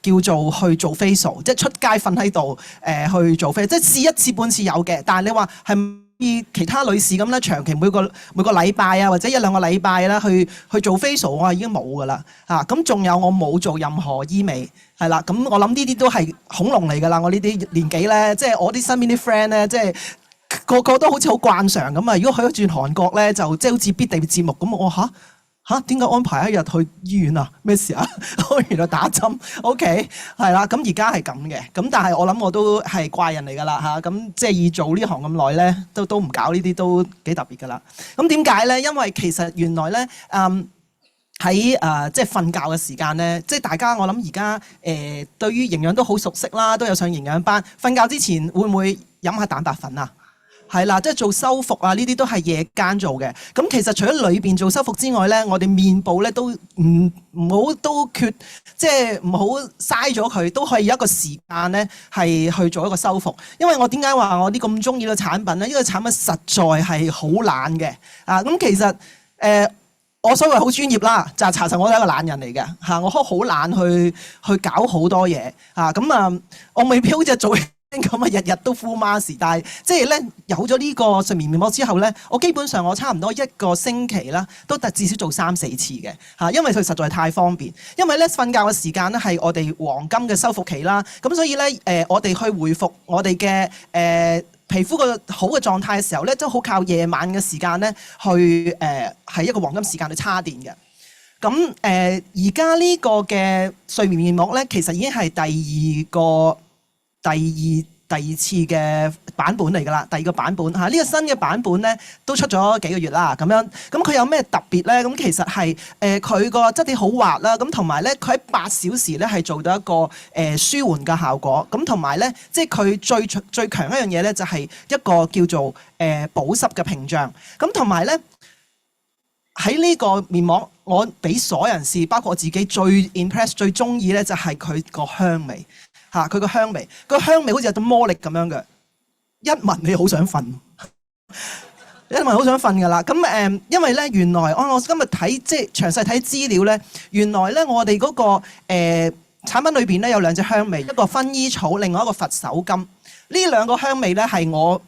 叫做去做 facial， 即係出街瞓喺度去做 facial， 即係試一次半次有嘅。但係你話係唔似其他女士咁咧，長期每個禮拜啊，或者1、2個禮拜啦，去做 facial， 我係已經冇㗎啦嚇。咁仲有我冇做任何醫美係啦。咁我諗呢啲都係恐龍嚟㗎啦。我呢啲年紀咧，即係我啲身邊啲 friend 咧，即係個個都好似好慣常咁啊。如果去咗轉韓國咧，就即係好似必定節目咁。我嚇點解安排一日去醫院啊？咩事啊？原來打針 ，OK 係啦。咁而家係咁嘅，咁但係我諗我都係怪人嚟㗎啦嚇。咁即係要做呢行咁耐咧，都唔搞呢啲都幾特別㗎啦。咁點解咧？因為其實原來咧喺即係瞓覺嘅時間咧，即係大家我諗而家對於營養都好熟悉啦，都有上營養班。瞓覺之前會唔會飲下蛋白粉啊？係啦，即係做修復啊，呢啲都係夜間做嘅。咁其實除咗裏邊做修復之外咧，我哋面部咧都唔好都缺，即係唔好嘥咗佢，都可以有一個時間咧係去做一個修復。因為我點解話我啲咁中意呢個產品咧？呢個產品實在係好懶嘅啊！咁其實我所謂好專業啦，就係查實我係一個懶人嚟嘅嚇，我好懶去搞好多嘢嚇。咁我未必好似做咁啊，日日都 full mask， 但係即係咧有咗呢個睡眠面膜之後咧，我基本上我差唔多1個星期啦，都至少做3、4次嘅嚇，因為佢實在太方便。因為咧瞓覺嘅時間咧係我哋黃金嘅修復期啦，咁所以咧我哋去回復我哋嘅皮膚個好嘅狀態嘅時候咧，都好靠夜晚嘅時間咧去係一個黃金時間去叉電嘅。咁而家呢個嘅睡眠面膜咧，其實已經係第二次嘅版本嚟㗎啦，第2個版本嚇，呢個新嘅版本咧都出咗幾個月啦，咁樣咁佢有咩特別咧？咁其實係佢個質地好滑啦，咁同埋咧佢喺8小時咧係做到一個舒緩嘅效果，咁同埋咧即係佢最強一樣嘢咧就係一個叫做保濕嘅屏障，咁同埋咧喺呢個面膜，我俾所有人試，包括我自己最 impress 最中意咧就係佢個香味。嚇佢個香味，個香味好似有種魔力咁樣嘅，一聞你好想瞓，一聞好想瞓㗎啦。咁因為咧原來我今日睇即係詳細睇資料咧，原來咧我哋嗰個產品裏邊咧有2隻香味，一個薰衣草，另外一個佛手柑。呢2個香味咧係我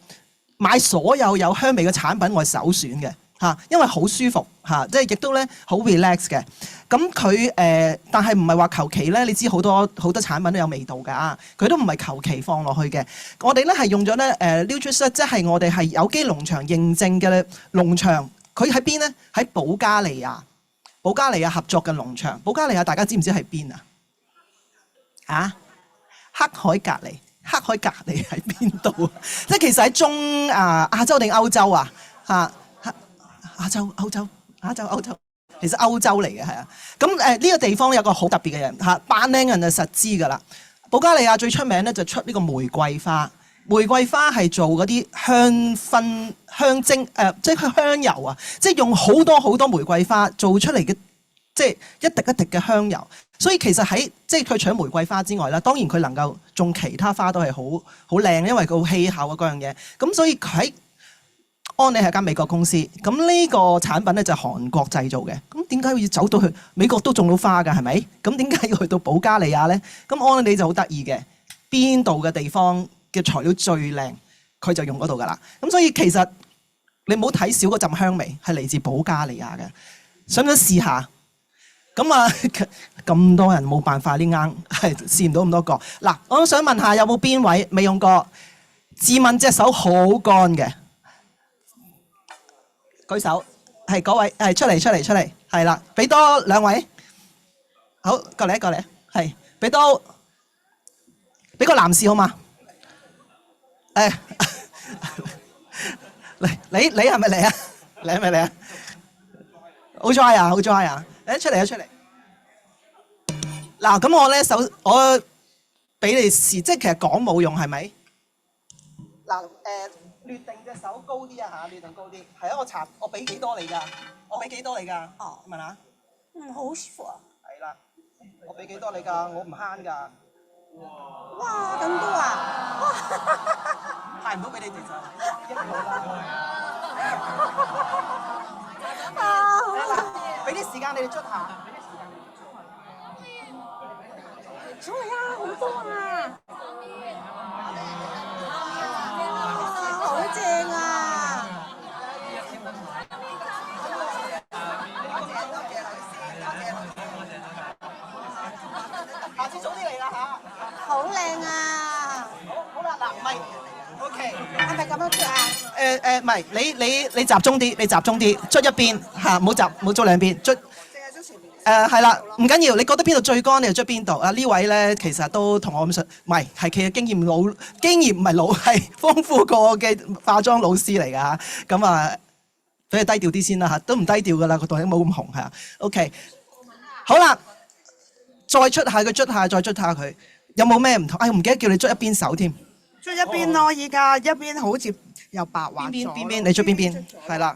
買所有香味嘅產品我係首選嘅嚇，因為好舒服嚇，即係亦都咧好 relax 嘅。咁佢但係唔係話求其咧？你知好多產品都有味道㗎，佢都唔係求其放落去嘅。我哋咧係用咗咧Nutrilite，即係我哋係有機農場認證嘅農場。佢喺邊咧？喺保加利亞合作嘅農場。保加利亞大家知唔知係邊啊？黑海隔離喺邊度啊？即係其實喺亞洲定歐洲啊？亞洲。其實歐洲嚟嘅係啊，咁呢個地方有個好特別嘅人嚇，扮靚人就實知㗎啦。保加利亞最出名咧就出呢個玫瑰花，玫瑰花係做嗰啲香精即係香油啊，即係用好多玫瑰花做出嚟嘅，即係一滴一滴嘅香油。所以其實喺即係佢除咗玫瑰花之外啦，當然佢能夠種其他花都係好靚，因為佢好氣候啊嗰樣嘢。咁所以佢喺安利係間美國公司，咁呢個產品咧就係韓國製造嘅。咁點解要走到去美國都種到花㗎？係咪？咁點解要去到保加利亞咧？咁安利就好得意嘅，邊度嘅地方嘅材料最靚，佢就用嗰度㗎啦。咁所以其實你唔好睇少嗰陣香味，係嚟自保加利亞嘅。想唔想試下？咁咁多人冇辦法呢啱，係試唔到咁多個。嗱，我都想問下有冇邊位未用過？自問隻手好乾嘅。舉手，係嗰位，係出嚟，係啦，俾多2位，好，過嚟，係，俾個男士好嘛？你係咪嚟啊？你係咪嚟啊？好 dry 啊！出嚟！嗱，咁我俾你試，即係其實講冇用係咪？嗱，略定隻手高啲啊嚇，略定高啲。係啊，我俾幾多你㗎？哦，問下。好舒服啊！係啦，我俾幾多你㗎？我唔慳㗎。哇，咁多啊！哇，派唔到俾你哋就1個啦。俾啲時間你哋捽下。上嚟啊，好多啊！好正啊！下次早啲嚟啦嚇。好靚啊！好啦，嗱，唔係，OK。係咪咁樣出啊？唔係，你集中啲，你集中啲，捽一邊嚇，唔好捽兩邊，捽。淨係出前面。係啦，唔緊要，你覺得邊度最乾你就捽邊度。啊呢位咧其實都同我咁上，唔係係其實經驗唔係老，係豐富過我嘅化妝老師嚟㗎嚇。咁啊，俾佢低調啲先啦嚇，都唔低調㗎啦，個袋冇咁紅係啊。OK，好啦，再捽下佢，捽下再捽下佢，有冇咩唔同？哎，唔記得叫你捽一邊手添。出一邊咯，依家一邊好似又白滑咗。邊，你捽邊邊？係啦。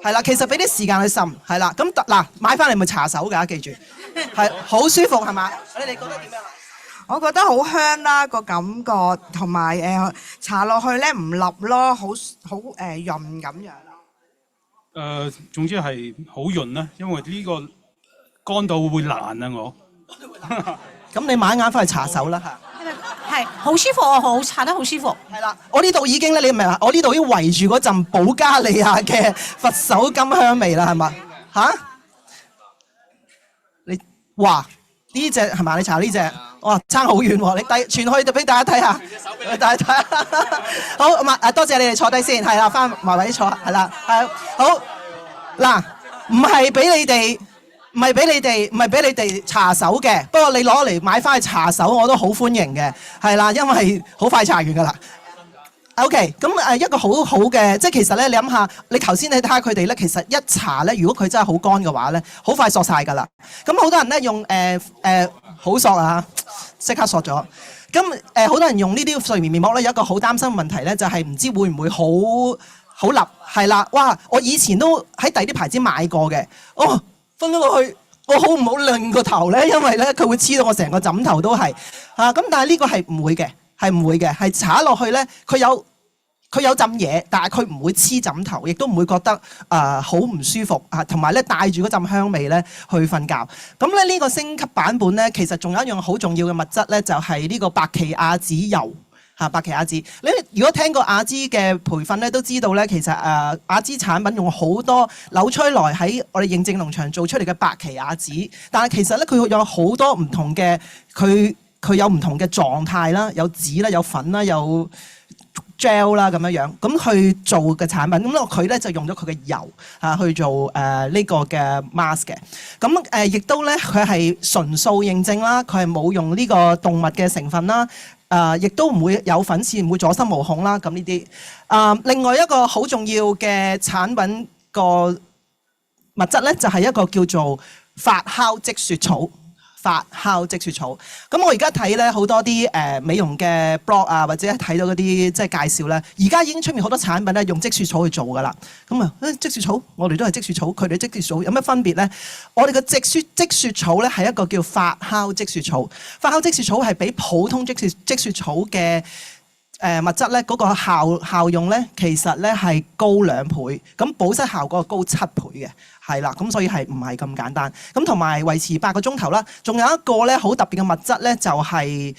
係啦，其實俾啲時間去滲，係啦。咁嗱，買翻嚟咪搽手㗎，記住，係好舒服係嘛？你哋覺得點樣啊？我覺得好香啦個感覺，同埋搽落去咧唔立咯，好潤咁樣咯。總之係好潤啦，因為呢個乾到會爛啊我。咁你買啱翻去搽手啦嚇。係好舒服啊，搽得好舒服。係啦，我呢度已經咧，你明嘛？我呢度已經圍住嗰陣保加利亞嘅佛手柑香味啦，係嘛？嚇？你哇呢只係嘛？你搽呢只，哇差好遠喎！你傳去就俾大家睇下，大家睇下。好咁啊！多謝你哋坐低先，係啦，翻埋位坐，係啦，係好嗱，唔係俾你哋搽手嘅，不過你攞嚟買翻去搽手我都好歡迎嘅，係啦，因為好快搽完㗎啦。OK，咁一個好好嘅，即係其實咧，你諗下，你頭先你睇下佢哋咧，其實一搽咧，如果佢真係好乾嘅話咧，好快索晒㗎啦。咁好多人咧用好索啊，即刻索咗。咁好多人用呢啲睡眠面膜咧，有一個好擔心嘅問題咧，就係唔知會唔會好立，係啦。哇！我以前都喺第啲牌子買過嘅，分咗落去，我好唔好擰個頭咧？因為咧佢會黐到我成個枕頭都係咁，但係呢個係唔會嘅，係搽落去咧，佢有浸嘢，但係佢唔會黐枕頭，亦都唔會覺得好唔舒服啊，同埋咧帶住嗰陣香味咧去瞓覺。咁咧呢個升級版本咧，其實仲有一樣好重要嘅物質咧，就係呢個白奇亞籽油。白奇亞籽，你如果聽過亞孜嘅培訓咧，都知道咧，其實亞孜產品用好多紐崔萊喺我哋認證農場做出嚟嘅白奇亞籽，但係其實咧佢有好多唔同嘅，佢有唔同嘅狀態啦，有籽啦，有粉啦，有 gel 啦咁樣，咁去做嘅產品，咁佢咧就用咗佢嘅油去做呢個嘅 mask 嘅，咁亦都咧佢係純素認證啦，佢係冇用呢個動物嘅成分啦。亦都唔會有粉刺，唔會阻心毛孔啦。咁呢啲另外一個好重要嘅產品個物質咧，就係一個叫做發酵積雪草。咁我而家睇咧好多啲美容嘅 blog 啊，或者睇到嗰啲即係介紹咧，而家已經出面好多產品咧用積雪草去做㗎啦。咁積雪草，我哋都係積雪草，佢哋積雪草有咩分別咧？我哋嘅積雪草咧係一個叫發酵積雪草，發酵積雪草係比普通積雪草嘅物質咧嗰個效用咧，其實咧係高2倍，咁保濕效果高7倍嘅。係啦，咁所以係唔係咁簡單？咁同埋維持8個鐘頭啦。仲有一個咧好特別嘅物質咧，就係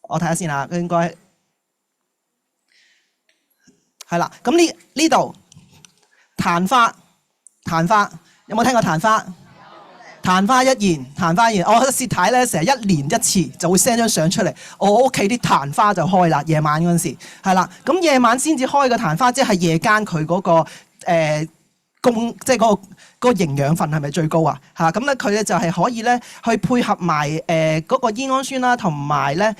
我睇下先啊，應該係啦。咁呢度曇花有冇聽過曇花？曇花一現，我薛太咧成日1年1次就會 send 張相出嚟，我屋企啲曇花就開啦，夜晚嗰陣時係啦。咁夜晚先至開個曇花，即係夜間佢嗰個即係嗰個營養分係咪最高啊？咁咧佢咧就係可以咧去配合埋嗰個煙胺酸啦，同埋咧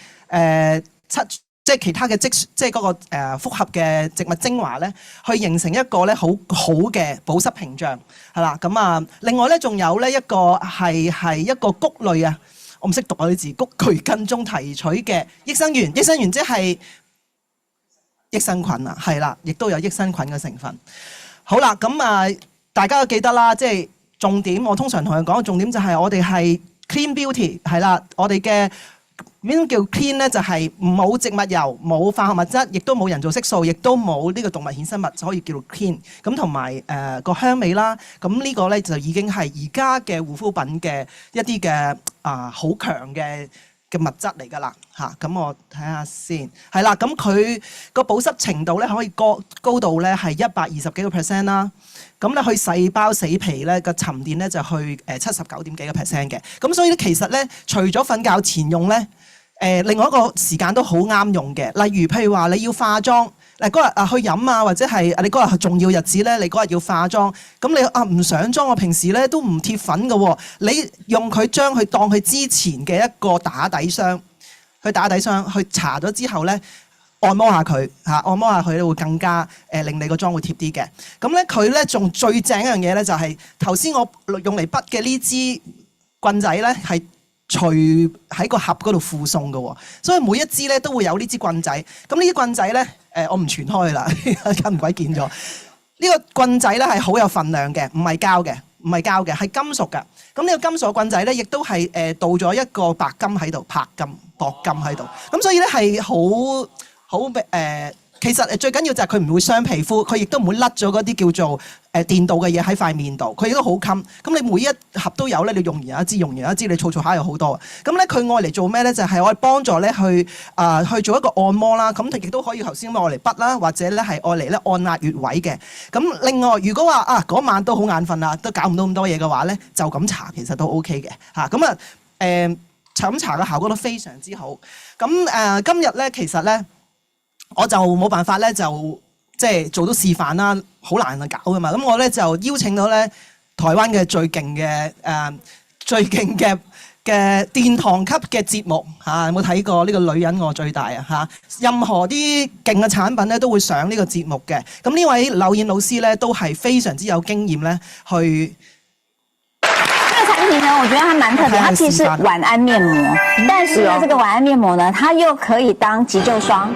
即係其他嘅即係嗰個複合嘅植物精華咧，去形成一個咧好嘅保濕屏障係啦。咁啊，另外咧仲有咧一個係一個穀類啊，我唔識讀嗰啲字，穀渠根中提取嘅益生元即係益生菌啊，係啦，亦都有益生菌嘅成分。好啦，咁大家都記得啦，即係重點。我通常同人講嘅重點就係我哋係 clean beauty 係啦，我哋嘅咩叫 clean 咧？就係冇植物油、冇化學物質，亦都冇人造色素，亦都冇呢個動物衍生物，所以叫做 clean。咁同埋個香味啦，咁呢個咧就已經係而家嘅護膚品嘅一啲嘅好強嘅物質嚟㗎啦嚇。咁我睇下先，係啦，咁佢個保濕程度咧可以高到咧係120幾個 percent 啦。咁咧去細胞死皮咧個沉澱咧就去79點幾個 percent 嘅。咁所以咧其實咧除咗瞓覺前用咧，另外一個時間都好啱用嘅。例如譬如話你要化妝，嗰日去飲啊，或者係你嗰日係重要日子咧，你嗰日要化妝，咁你唔上妝，我平時咧都唔貼粉嘅喎。你用佢將佢當佢之前嘅一個打底霜，去搽咗之後咧，按摩下佢按摩下佢咧會更加令你個妝會貼啲嘅。咁咧佢咧仲最正一樣嘢咧就係頭先我用嚟筆嘅呢支棍仔咧係隨喺個盒嗰度附送嘅喎，所以每一支咧都會有呢支棍仔。咁呢支棍仔咧我唔傳開啦，咁唔鬼見咗。呢個棍仔咧係好有份量嘅，唔係膠嘅，係金屬嘅。咁呢個金屬棍仔咧亦都係倒咗一個白金喺度，薄金喺度。咁所以咧係好其實最緊要就係佢唔會傷皮膚，佢亦都唔會甩咗嗰啲叫做電鍍嘅嘢喺塊面度，佢亦都好襟。咁你每一盒都有咧，你用完一支，你儲下有好多。咁咧佢愛嚟做咩咧？就係我哋幫助咧去做一個按摩啦。咁亦都可以頭先愛嚟筆啦，或者咧係愛嚟咧按壓穴位嘅。咁另外如果話嗰晚都好眼瞓啦，都搞唔到咁多嘢嘅話咧，就咁搽其實都 OK 嘅嚇。咁咁搽嘅效果都非常之好。咁今日咧其實咧。我就冇辦法咧，就即係做到示範啦，好難去搞噶嘛。咁我咧就邀請到咧台灣嘅最勁嘅殿堂級嘅節目嚇，有冇睇過呢個女人我最大啊嚇？任何啲勁嘅產品咧都會上呢個節目嘅。咁呢位柳燕老師咧都係非常之有經驗咧去。這個產品呢，我覺得它蠻特別，它其實是晚安面膜，但是呢，這個晚安面膜呢，它又可以當急救霜。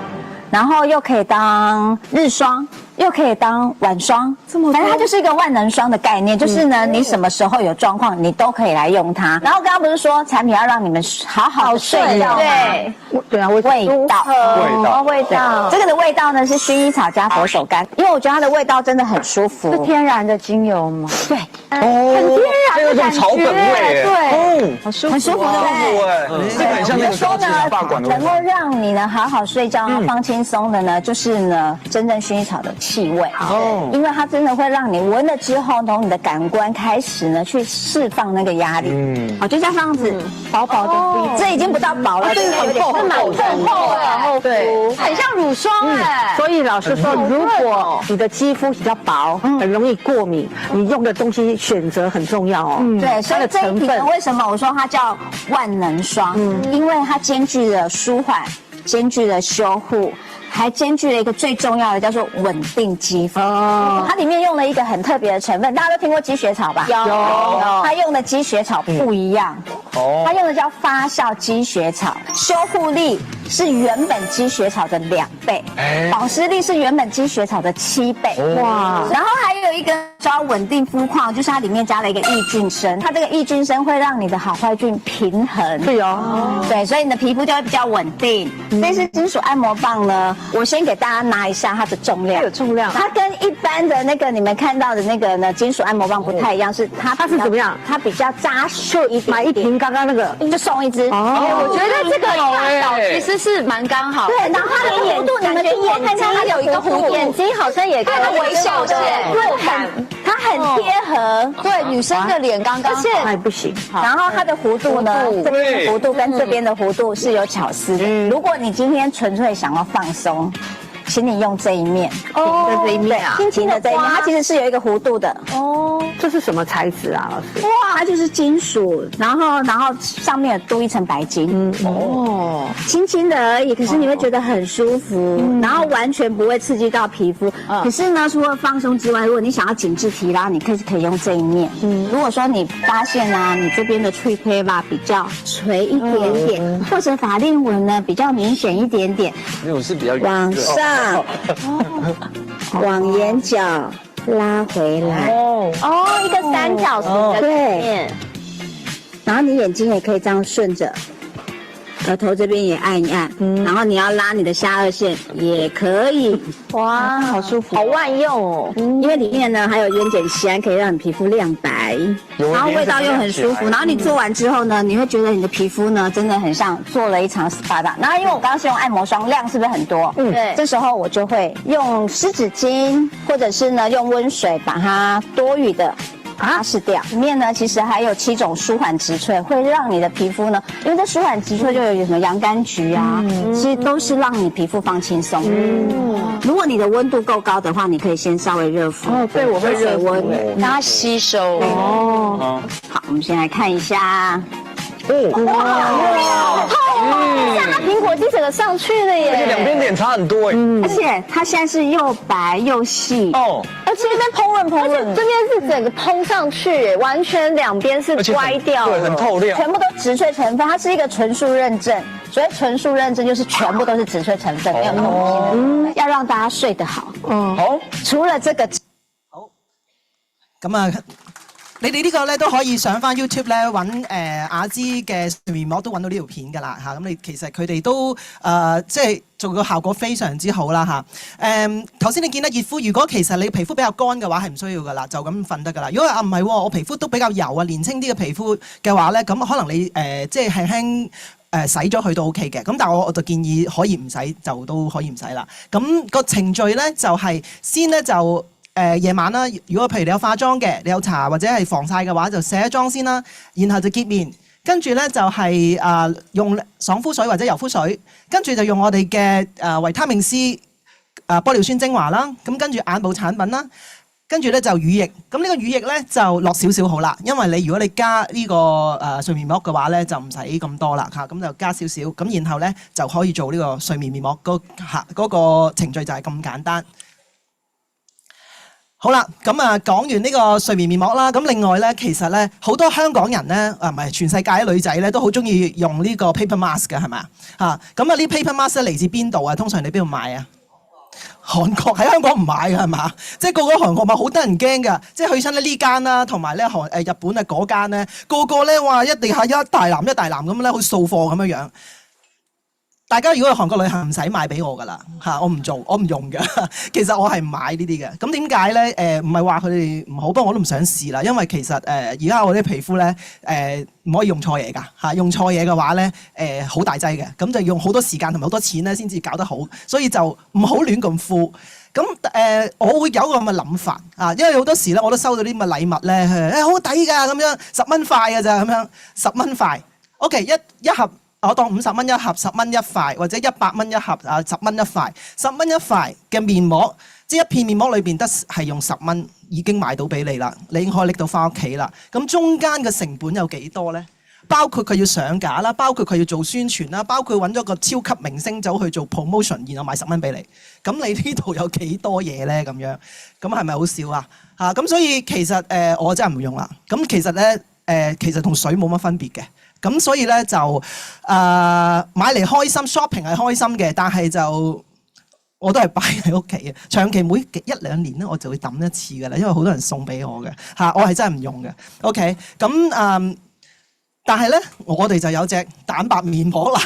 然後又可以當日霜，又可以當晚霜，反正它就是一個萬能霜的概念，就是呢，你什麼時候有狀況，你都可以來用它。然後剛剛不是說產品要讓你們好好睡覺嗎？對啊，味道，這個的味道呢是薰衣草加佛手柑，因為我覺得它的味道真的很舒服。是天然的精油嗎？對，很天然的感覺，草本味，對，很舒服，對不對？是很像那個說呢，能夠讓你呢好好睡覺，放輕鬆的呢，就是呢真正薰衣草的氣味，因為它真的會讓你聞了之後，從你的感官開始呢去釋放那個壓力。就像這樣子，薄薄的，這已經不到薄了，這個很厚，很厚哎，對，很像乳霜哎。所以老師說，如果你的肌膚比較薄，很容易過敏，你用的東西選擇很重要哦。對，所以這一瓶呢，為什麼我說它叫萬能霜？因為它兼具了舒緩，兼具了修護。還兼具了一個最重要的，叫做穩定肌膚。它裡面用了一個很特別的成分，大家都聽過積雪草吧？有。它用的積雪草不一樣，它用的叫發酵積雪草，修護力是原本積雪草的2倍，保濕力是原本積雪草的7倍。哇！然後還有一個叫穩定膚況，就是它裡面加了一個抑菌生，它這個抑菌生會讓你的好壞菌平衡。對哦。對，所以你的皮膚就會比較穩定。這是金屬按摩棒呢。我先給大家拿一下它的重量，有重量。它跟一般的那個你們看到的那個呢金屬按摩棒不太一樣，是它是怎麼樣？它比較扎實一點。買一瓶剛剛那個就送一支。哦，我覺得這個大小其實是蠻剛好。對，然後它的弧度，你們的眼睛它有一個弧度，眼睛好像也跟它微笑線，對，它很貼合，對女生的臉剛剛好。而且不行。然後它的弧度呢，這邊的弧度跟這邊的弧度是有巧思的。如果你今天純粹想要放鬆，請你用這一面，平的這一面啊，平的這一面，它其實是有一個弧度的。哦，這是什麼材質啊，老師？哇，它就是金屬，然後上面有鍍一層白金。哦，輕輕的而已，可是你會覺得很舒服，然後完全不會刺激到皮膚。可是呢，除了放鬆之外，如果你想要緊緻提拉，你可以用這一面。如果說你發現啊，你這邊的脆胚吧比較垂一點點，或者法令紋呢比較明顯一點點，那種是比較往上，往眼角拉回來。一個三角形的概念。然後你眼睛也可以這樣順着，額頭這邊也按一按，然後你要拉你的下顎線也可以。哇，好舒服，好萬用哦，因為裡面呢還有一點點酰，可以讓你皮膚亮白，然後味道又很舒服。然後你做完之後呢，你會覺得你的皮膚呢真的很像做了一場 SPA 吧。然後因為我剛剛是用按摩霜，量是不是很多？對。這時候我就會用濕紙巾，或者是呢用溫水把它多餘的擦拭掉。裡面呢其實還有7種舒緩植萃，會讓你的皮膚呢，因為這舒緩植萃就有什麼洋甘菊啊，其實都是讓你皮膚放輕鬆。如果你的溫度夠高的話，你可以先稍微熱敷。哦，對，我會熱溫，讓它吸收。哦，好，我們先來看一下。哇，像它蘋果肌整個上去了耶！而且兩邊臉差很多哎。而且它現在是又白又細哦，而且這邊烹飪，這邊是整個烹上去，完全兩邊是歪掉了，對，很透亮，全部都植萃成分，它是一個純素認證。所謂純素認證就是全部都是植萃成分，沒有東西的，要讓大家睡得好。好，除了這個好，咁啊。你哋呢個咧都可以上翻 YouTube 咧揾雅姿嘅睡眠膜都揾到呢條片㗎啦嚇，咁你其實佢哋都即係做個效果非常之好啦嚇。頭先你見得熱敷，如果其實你皮膚比較乾嘅話係唔需要㗎啦，就咁瞓得㗎啦。如果唔係喎，我皮膚都比較油啊，年輕啲嘅皮膚嘅話咧，咁可能你即係輕輕洗咗佢都 OK 嘅。咁但係我就建議可以唔洗就都可以唔洗啦。咁個程序咧就係先咧就。夜晚啦，如果譬如你有化妝嘅，你有搽或者係防曬嘅話，就卸咗妝先啦，然後就潔面，跟住咧就係用爽膚水或者柔膚水，跟住就用我哋嘅維他命 C 玻尿酸精華啦，咁跟住眼部產品啦，跟住咧就乳液，咁呢個乳液咧就落少少好啦，因為你如果你加呢個睡眠膜嘅話咧就唔使咁多啦嚇，咁就加少少，咁然後咧就可以做呢個睡眠面膜嗰個程序就係咁簡單。好啦，咁啊講完呢個睡眠面膜啦，咁另外咧，其實咧好多香港人咧，唔係全世界啲女仔咧，都好中意用呢個 paper mask 嘅，係咪啊？嚇，咁啊呢 paper mask 咧嚟自邊度啊？通常你邊度買啊？韓國喺香港唔買嘅係嘛？即係個韓國咪好得人驚㗎，即係去親呢間啦，同埋咧日本啊嗰間咧，個個咧話一定係一大籃一大籃咁咧，好似掃貨咁樣。大家如果去韓國旅行唔使買俾我㗎啦嚇，我唔做，我唔用㗎。其實我係唔買呢啲嘅。咁點解咧？唔係話佢哋唔好，不過我都唔想試啦。因為其實而家我啲皮膚咧唔可以用錯嘢㗎嚇，用錯嘢嘅話咧好大劑嘅，咁就用好多時間同埋好多錢咧先至搞得好，所以就唔好亂咁敷。咁我會有一個咁嘅諗法啊，因為好多時咧我都收到啲咁嘅禮物咧，好抵㗎咁樣，10蚊塊㗎咋咁樣，10蚊塊。OK， 一盒。我當50蚊一盒，10蚊一塊，或者100蚊一盒，10蚊一塊，10蚊一塊嘅面膜，即係一片面膜裏邊得係用10蚊已經買到俾你啦，你已經可以拎到翻屋企啦。咁中間嘅成本有幾多呢？包括佢要上架啦，包括佢要做宣傳啦，包括揾咗個超級明星走去做 promotion，然後賣10蚊俾你。咁你呢度有幾多嘢呢？咁樣咁係咪好少啊？嚇咁所以其實我真係唔用啦。咁其實咧其實同水冇乜分別嘅。咁所以咧就買嚟開心 shopping 係開心嘅，但係就我都係擺喺屋企嘅，長期每1-2年咧我就會抌一次㗎啦，因為好多人送俾我嘅嚇，我係真係唔用嘅。OK， 咁但係咧我哋就有隻蛋白面膜啦。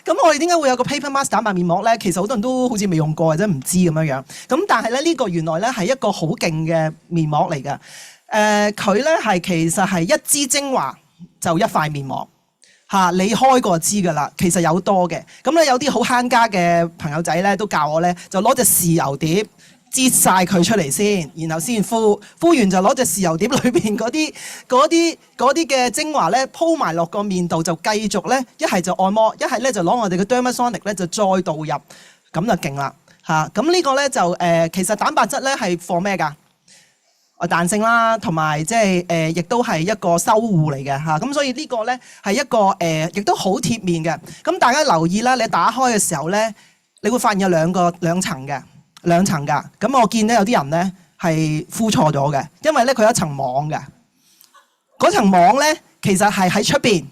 咁我哋點解會有個 paper mask 蛋白面膜咧？其實好多人都好似未用過或者唔知咁樣樣。咁但係咧呢個原來咧係一個好勁嘅面膜嚟㗎。佢咧係其實係一支精華就一塊面膜。你開過就知㗎啦，其實有多嘅。咁咧有啲好慳家嘅朋友仔咧都教我咧，就攞隻豉油碟擠晒佢出嚟先，然後先敷完就攞隻豉油碟裏邊嗰啲嘅精華咧鋪埋落個面度，就繼續咧一係就按摩，一係咧就攞我哋嘅 Dermasonic 咧就再導入，咁就勁啦嚇。咁呢個咧就其實蛋白質咧係放咩㗎？彈性啦，同埋即係亦都係一個修護嚟嘅嚇，咁所以呢個咧係一個亦都好貼面嘅。咁大家留意啦，你打開嘅時候咧，你會發現有兩層㗎。咁我見咧有啲人咧係敷錯咗嘅，因為咧佢有一層網嘅。嗰層網咧其實係喺出邊，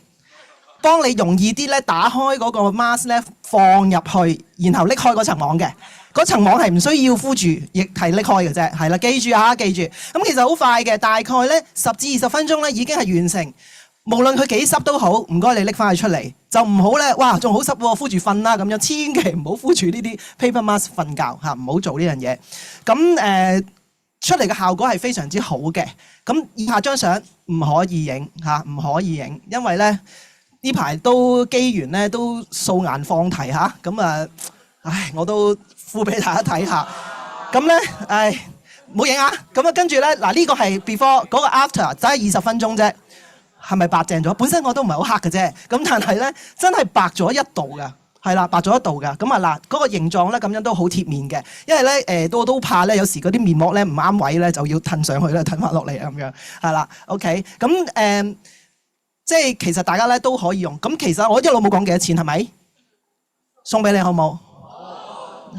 幫你容易啲咧打開嗰個 mask 咧放入去，然後拎開嗰層網嘅。嗰層網係唔需要敷住，亦係拎開嘅啫，係啦，記住嚇，記住。咁其實好快嘅，大概咧10至20分鐘咧已經係完成無論佢幾濕都好，唔該你拎翻佢出嚟，就唔好咧，哇仲好濕喎，敷住瞓啦咁樣，千祈唔好敷住呢啲 paper mask 瞓覺嚇，唔好做呢樣嘢。咁出嚟嘅效果係非常之好嘅。咁以下張相唔可以影嚇，唔可以影，因為咧呢排都機緣咧都素顏放題嚇，咁唉我都敷俾大家睇下。咁咧唔好影啊！咁啊跟住咧嗱呢個係 before 嗰個 after， 就係20分鐘啫。係咪白淨咗？本身我都唔係好黑嘅啫，咁但係咧真係白咗1度㗎，係啦，白咗1度㗎。咁啊嗱，嗰個形狀咧咁樣都好貼面嘅，因為咧都怕咧有時嗰啲面膜咧唔啱位咧就要褪上去啦，褪翻落嚟咁樣，係啦 ，OK。咁即係其實大家咧都可以用。咁其實我一路冇講幾多錢係咪？送俾你好冇？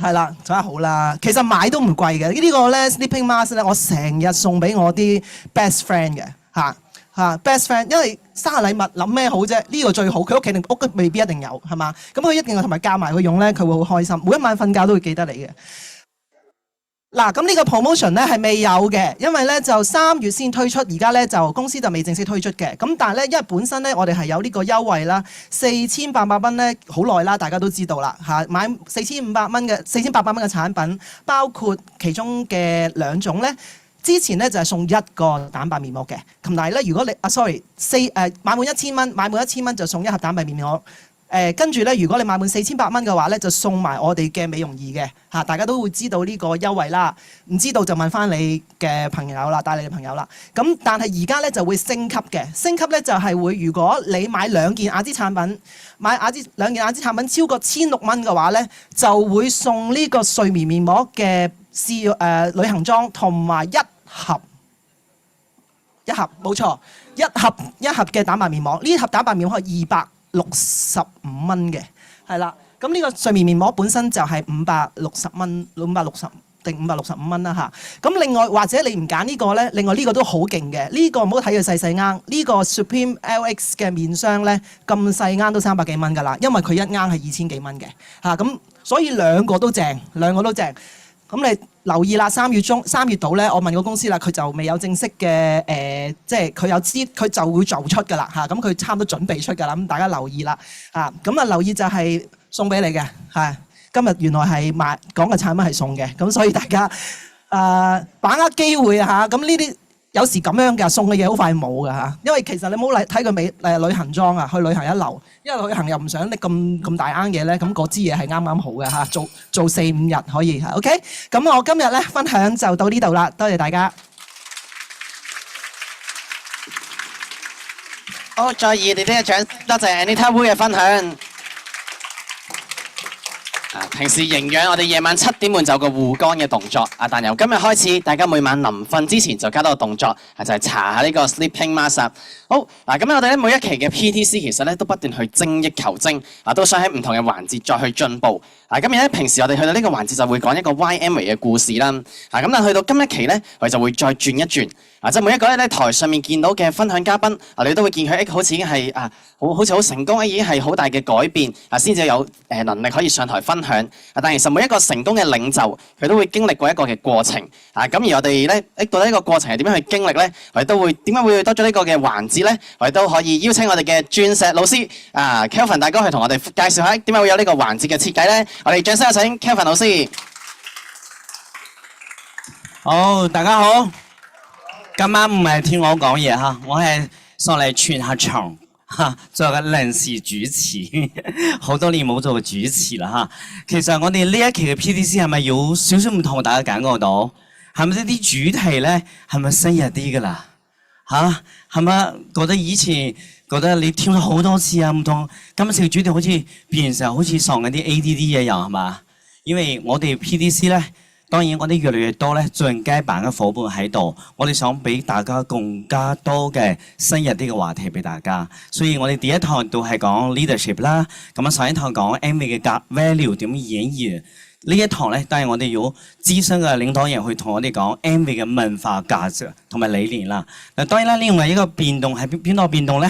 係啦，梗係好啦。其實買都唔貴嘅。呢個咧 sleeping mask 咧，我成日送俾我啲 best friend 嘅嚇。best friend， 因為生日禮物諗咩好啫？呢個最好，佢屋企定屋未必一定有，係嘛？咁佢一定要同埋教埋佢用咧，佢會好開心。每一晚瞓覺都會記得你嘅。嗱，咁呢個 promotion 咧係未有嘅，因為咧就3月先推出，而家咧就公司就未正式推出嘅。咁但係咧，因為本身咧我哋係有呢個優惠啦，4800蚊咧好耐啦，大家都知道啦嚇。買4800蚊嘅產品，包括其中嘅2種咧。之前咧就係送1個蛋白面膜嘅，同埋咧如果你買滿1000蚊就送1盒蛋白面膜。跟住咧如果你買滿4800蚊嘅話咧就送埋我哋嘅美容儀嘅嚇，大家都會知道呢個優惠啦。唔知道就問翻你嘅朋友啦，帶你嘅朋友啦。咁但係而家咧就會升級嘅，升級咧就係會如果你買2件雅姿產品，2件雅姿產品超過1600蚊嘅話咧，就會送呢個睡眠面膜嘅旅行裝同埋一盒冇錯，一盒嘅蛋白面膜。呢盒蛋白面膜係265蚊嘅，係啦。咁呢個睡眠面膜本身就係560蚊，560定565蚊啦嚇。咁另外或者你唔揀呢個咧，另外呢個都好勁嘅。呢個唔好睇佢細罌，呢個 Supreme LX 嘅面霜咧咁細罌都300幾蚊㗎啦，因為佢一罌係2000幾蚊嘅嚇。咁所以兩個都正。咁你留意啦，3月度咧，我問個公司啦，佢就未有正式嘅即係佢有知，佢就會就出㗎啦嚇。咁佢差唔多準備出㗎啦，咁大家留意啦嚇。咁留意就係送俾你嘅嚇。今日原來係講嘅產品係送嘅，咁所以大家把握機會嚇。咁呢啲有時咁樣㗎，送嘅嘢好快冇㗎嚇。因為其實你唔好睇佢旅行裝啊，去旅行一流，因為旅行又唔想拎咁大罌嘢咧，咁嗰支嘢係啱好嘅嚇，做4-5日可以 OK。咁我今日咧分享就到呢度啦，多謝大家。好，再熱烈啲嘅掌，多謝 Anita Wu 嘅分享。平時營養，我哋夜晚7點半就有個護肝嘅動作。但由今日開始，大家每晚臨瞓之前就加多個動作，就係搽下呢個 sleeping mask。好，咁我哋咧每一期嘅 PTC 其實咧都不斷去精益求精，都想喺唔同嘅環節再去進步。今日咧平時我哋去到呢個環節就會講一個 YMA 嘅故事啦。咁但去到今一期咧，我哋就會再轉一轉。即係每一個咧台上面見到嘅分享嘉賓，你都會見佢好似已經係好似好成功，已經係好大嘅改變，先至有能力可以上台分享。但其實每一個成功嘅領袖，佢都會經歷過一個嘅過程。咁而我哋咧到底呢個過程係點樣去經歷咧？我哋都會點解會多咗呢個嘅環節咧？我哋都可以邀請我哋嘅鑽石老師Kelvin 大哥去同我哋介紹下點解會有呢個環節嘅設計咧？我哋掌聲有請 Kelvin 老師。好，大家好。今晚唔係聽我講嘢嚇，我係上嚟串下場嚇，做個臨時主持，好多年冇做過主持啦嚇。其實我哋呢一期嘅 PTC 係咪有少少唔同？大家感覺到係咪啲主題咧係咪新日啲㗎啦？嚇係咪覺得以前覺得你聽咗好多次啊唔同？今次嘅主題好似變成好似上緊啲 ADD 一樣係嘛？因為我哋 PTC 咧。當然，我哋越嚟越多咧進階版嘅夥伴喺度，我哋想俾大家更加多嘅新日啲嘅話題俾大家。所以我哋第一堂都係講 leadership 啦，咁上一堂講 MV 嘅 value 點演繹。呢一堂咧，當然我哋要資深嘅領導人去同我哋講 MV 嘅文化價值同埋理念啦。嗱，當然啦，另外一個變動係邊度變動咧？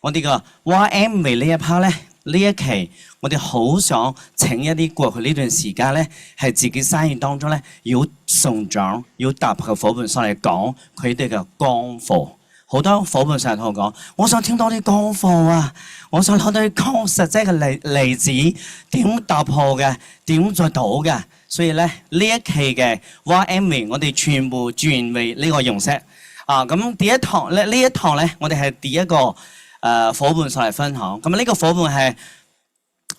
我哋個 YMV 呢一 part 咧。呢一期我哋好想請一啲過去呢段時間咧，係自己生意當中咧要成長、要突破嘅夥伴上嚟講佢哋嘅功課。好多伙伴成日同我講，我想聽多啲乾貨啊，我想攞到啲實際嘅例子，點突破嘅，點做到嘅。所以咧呢一期嘅 YMV 我哋全部轉為呢個形式啊。咁第一堂咧呢一堂咧，我哋係第一個伙伴上嚟分享。咁呢個伙伴係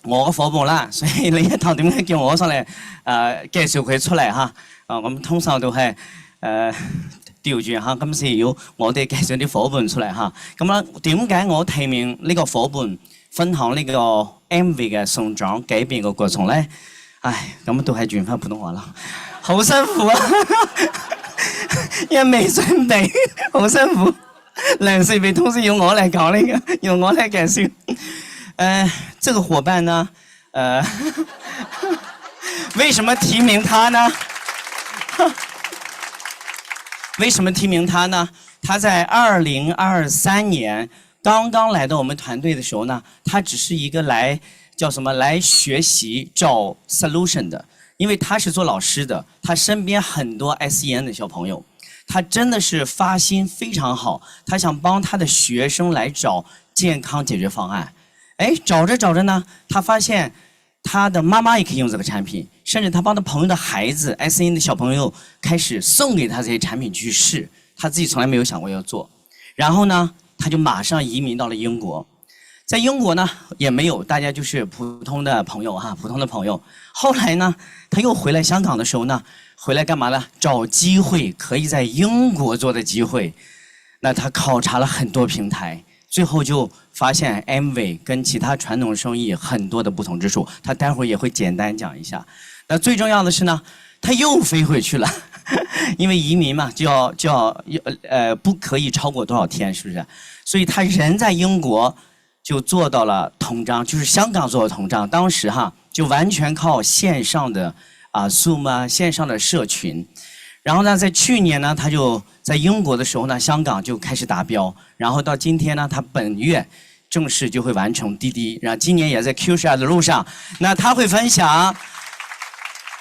我嘅伙伴啦，所以呢一堂點解叫我上嚟介紹佢出嚟嚇？咁通常都係調轉嚇，今次要我哋介紹啲伙伴出嚟嚇。咁啦，點解我提名呢個伙伴分享呢個 MV 嘅成長改變嘅過程咧？唉，咁都係轉翻普通話啦，好辛苦啊！因為未準備，好辛苦。臨時被通知要我嚟講呢個，要我嚟介紹。這個伙伴呢，為什麼提名他呢？為什麼提名他呢？他在2023年剛剛來到我們團隊的時候呢，他只是一個來學習找 solution 的，因為他是做老師的，他身邊很多 SEN 的小朋友，他真的是發心非常好，他想幫他的學生來找健康解決方案。找着找着呢，他發現他的媽媽也可以用這個產品，甚至他幫他朋友的孩子 SEN 的小朋友開始送給他這些產品去試，他自己從來沒有想過要做。然後呢，他就馬上移民到了英國。在英國呢，也沒有，大家就是普通的朋友哈，普通的朋友。後來呢，他又回來香港的時候呢，回來幹嘛呢？找機會可以在英國做的機會。那他考察了很多平台，最後就發現 MV 跟其他傳統生意很多的不同之處。他待會兒也會簡單講一下。那最重要的是呢，他又飛回去了，因為移民嘛，就要不可以超過多少天，是不是？所以他人在英國。就做到了統帳，就是香港做的統帳。當時哈就完全靠線上的Zoom 啊，線上的社群。然後呢，在去年呢，他就在英國的時候呢，香港就開始達標。然後到今天呢，他本月正式就會完成滴滴。然後今年也在 Q12的路上。那他會分享，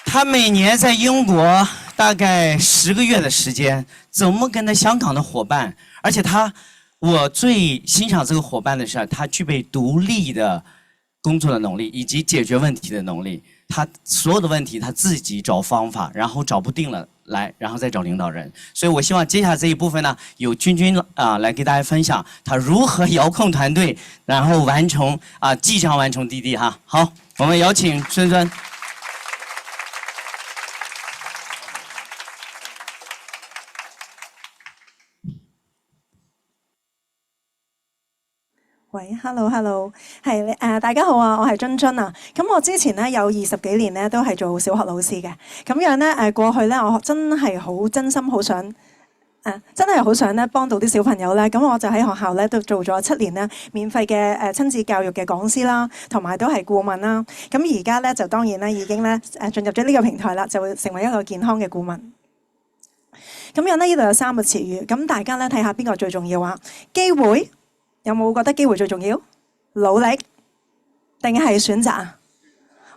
他每年在英國大概10個月的時間，怎麼跟他香港的夥伴，而且我最欣賞這個夥伴的是，他具備獨立的工作的能力以及解決問題的能力。他所有的問題他自己找方法，然後找不定了來，然後再找領導人。所以我希望接下來這一部分呢，由君來給大家分享他如何遙控團隊，然後完成即將完成滴滴哈。好，我們有請蓀蓀。喂 ，hello， 係大家好啊，我係蓀蓀啊。咁我之前咧有20幾年咧都係做小學老師嘅，咁樣咧過去咧我真係好真心好想真係好想咧幫到啲小朋友咧，咁我就喺學校咧都做咗7年咧免費嘅親子教育嘅講師啦，同埋都係顧問啦。咁而家咧就當然咧已經咧進入咗呢個平台啦，就會成為一個健康嘅顧問。咁樣咧呢度有3個詞語，咁大家咧睇下邊個最重要啊？機會。有冇覺得機會最重要？努力定係選擇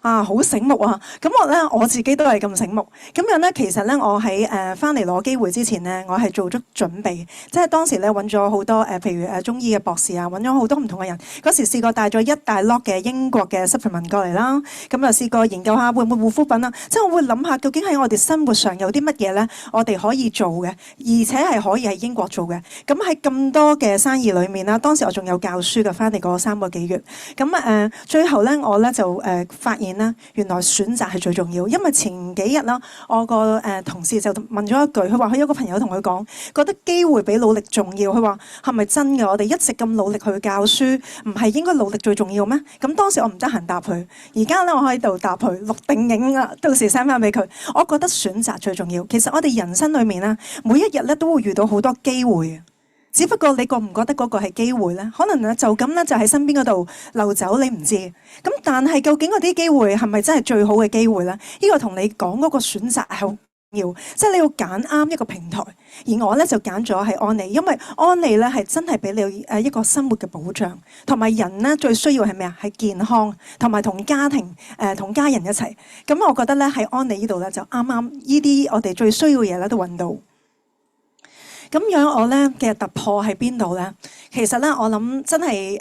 啊？好醒目啊！咁我自己都係咁醒目。咁樣咧，其實咧，我喺翻嚟攞機會之前咧，我係做足準備。即係當時咧揾咗好多譬如中醫嘅博士啊，揾咗好多唔同嘅人。嗰時試過帶咗一大 lot 嘅英國嘅 supplement 過嚟啦。咁就試過研究下會唔會護膚品啊？即係我會諗下究竟喺我哋生活上有啲乜嘢咧，我哋可以做嘅，而且係可以喺英國做嘅。咁喺咁多嘅生意裏面啦，當時我仲有教書嘅，翻嚟嗰3個幾月。咁最後咧，我咧就發現啦，原來選擇係最重要。因為前幾日啦，我個同事就問咗一句，佢話佢有個朋友同佢講，覺得機會比努力重要。佢話係咪真嘅？我哋一直咁努力去教書，唔係應該努力最重要咩？咁當時我唔得閒答佢，而家咧我喺度答佢，錄定影啦，到時 send 翻俾佢。我覺得選擇最重要。其實我哋人生裏面咧，每一日咧都會遇到好多機會。只不過你覺唔覺得嗰個係機會呢？可能咧就咁咧就喺身邊嗰度流走，你唔知。咁但係究竟嗰啲機會係咪真係最好嘅機會呢？呢個同你講嗰個選擇係好重要，即係你要揀啱一個平台。而我咧就揀咗係安利，因為安利咧係真係俾你一個生活嘅保障，同埋人咧最需要係咩啊？係健康，同埋同家庭同家人一齊。咁我覺得咧喺安利呢度咧就啱啱呢啲我哋最需要嘅嘢咧都揾到。咁樣我咧嘅突破喺邊度咧？其實咧，我諗真係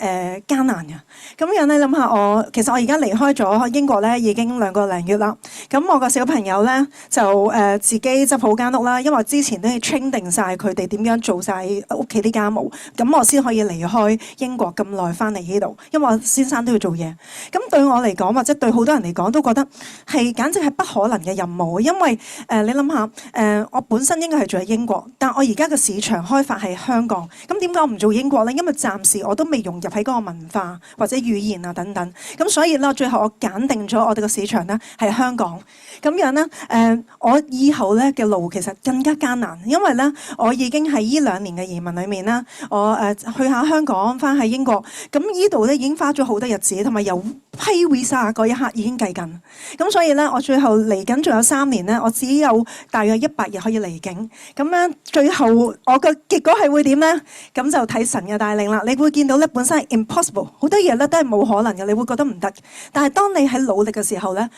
艱難嘅。咁樣咧，諗下其實我而家離開咗英國咧，已經2個零月啦。咁我個小朋友咧就自己執好間屋啦，因為我之前都要 train 定晒佢哋點樣做晒屋企啲家務，咁我先可以離開英國咁耐翻嚟呢度。因為我先生都要做嘢。咁對我嚟講，或者對好多人嚟講，都覺得係簡直係不可能嘅任務。因為你諗下我本身應該係住喺英國，但我而家嘅市場開發係香港。咁點解我唔做英國咧？因為暫時我都未融入喺嗰個文化或者語言啊等等。咁所以咧，最後我揀定咗我哋個市場咧係香港。咁樣咧我以後咧嘅路其實更加艱難，因為咧我已經喺呢2年嘅移民裏面啦，我去下香港，翻去英國。咁呢度咧已經花咗好多日子，同埋由批 visa 嗰一刻已經計緊。咁所以咧，我最後嚟緊仲有3年咧，我只有大約100日可以離境。咁樣最後我嘅結果係會點咧？咁就睇神嘅帶領啦。你會見到咧，本身係 impossible， 好多嘢咧都係冇可能嘅，你會覺得唔得。但係當你喺努力嘅時候咧，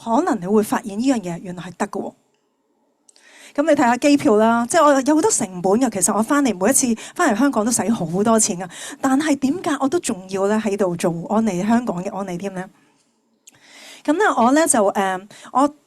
可能你會發現呢樣嘢原來係得嘅喎。咁你睇下機票啦，即係我有好多成本嘅。其實我翻嚟每一次翻嚟香港都使好多錢㗎，但係點解我都仲要咧喺度做安利香港嘅安利添咧？咁咧我咧就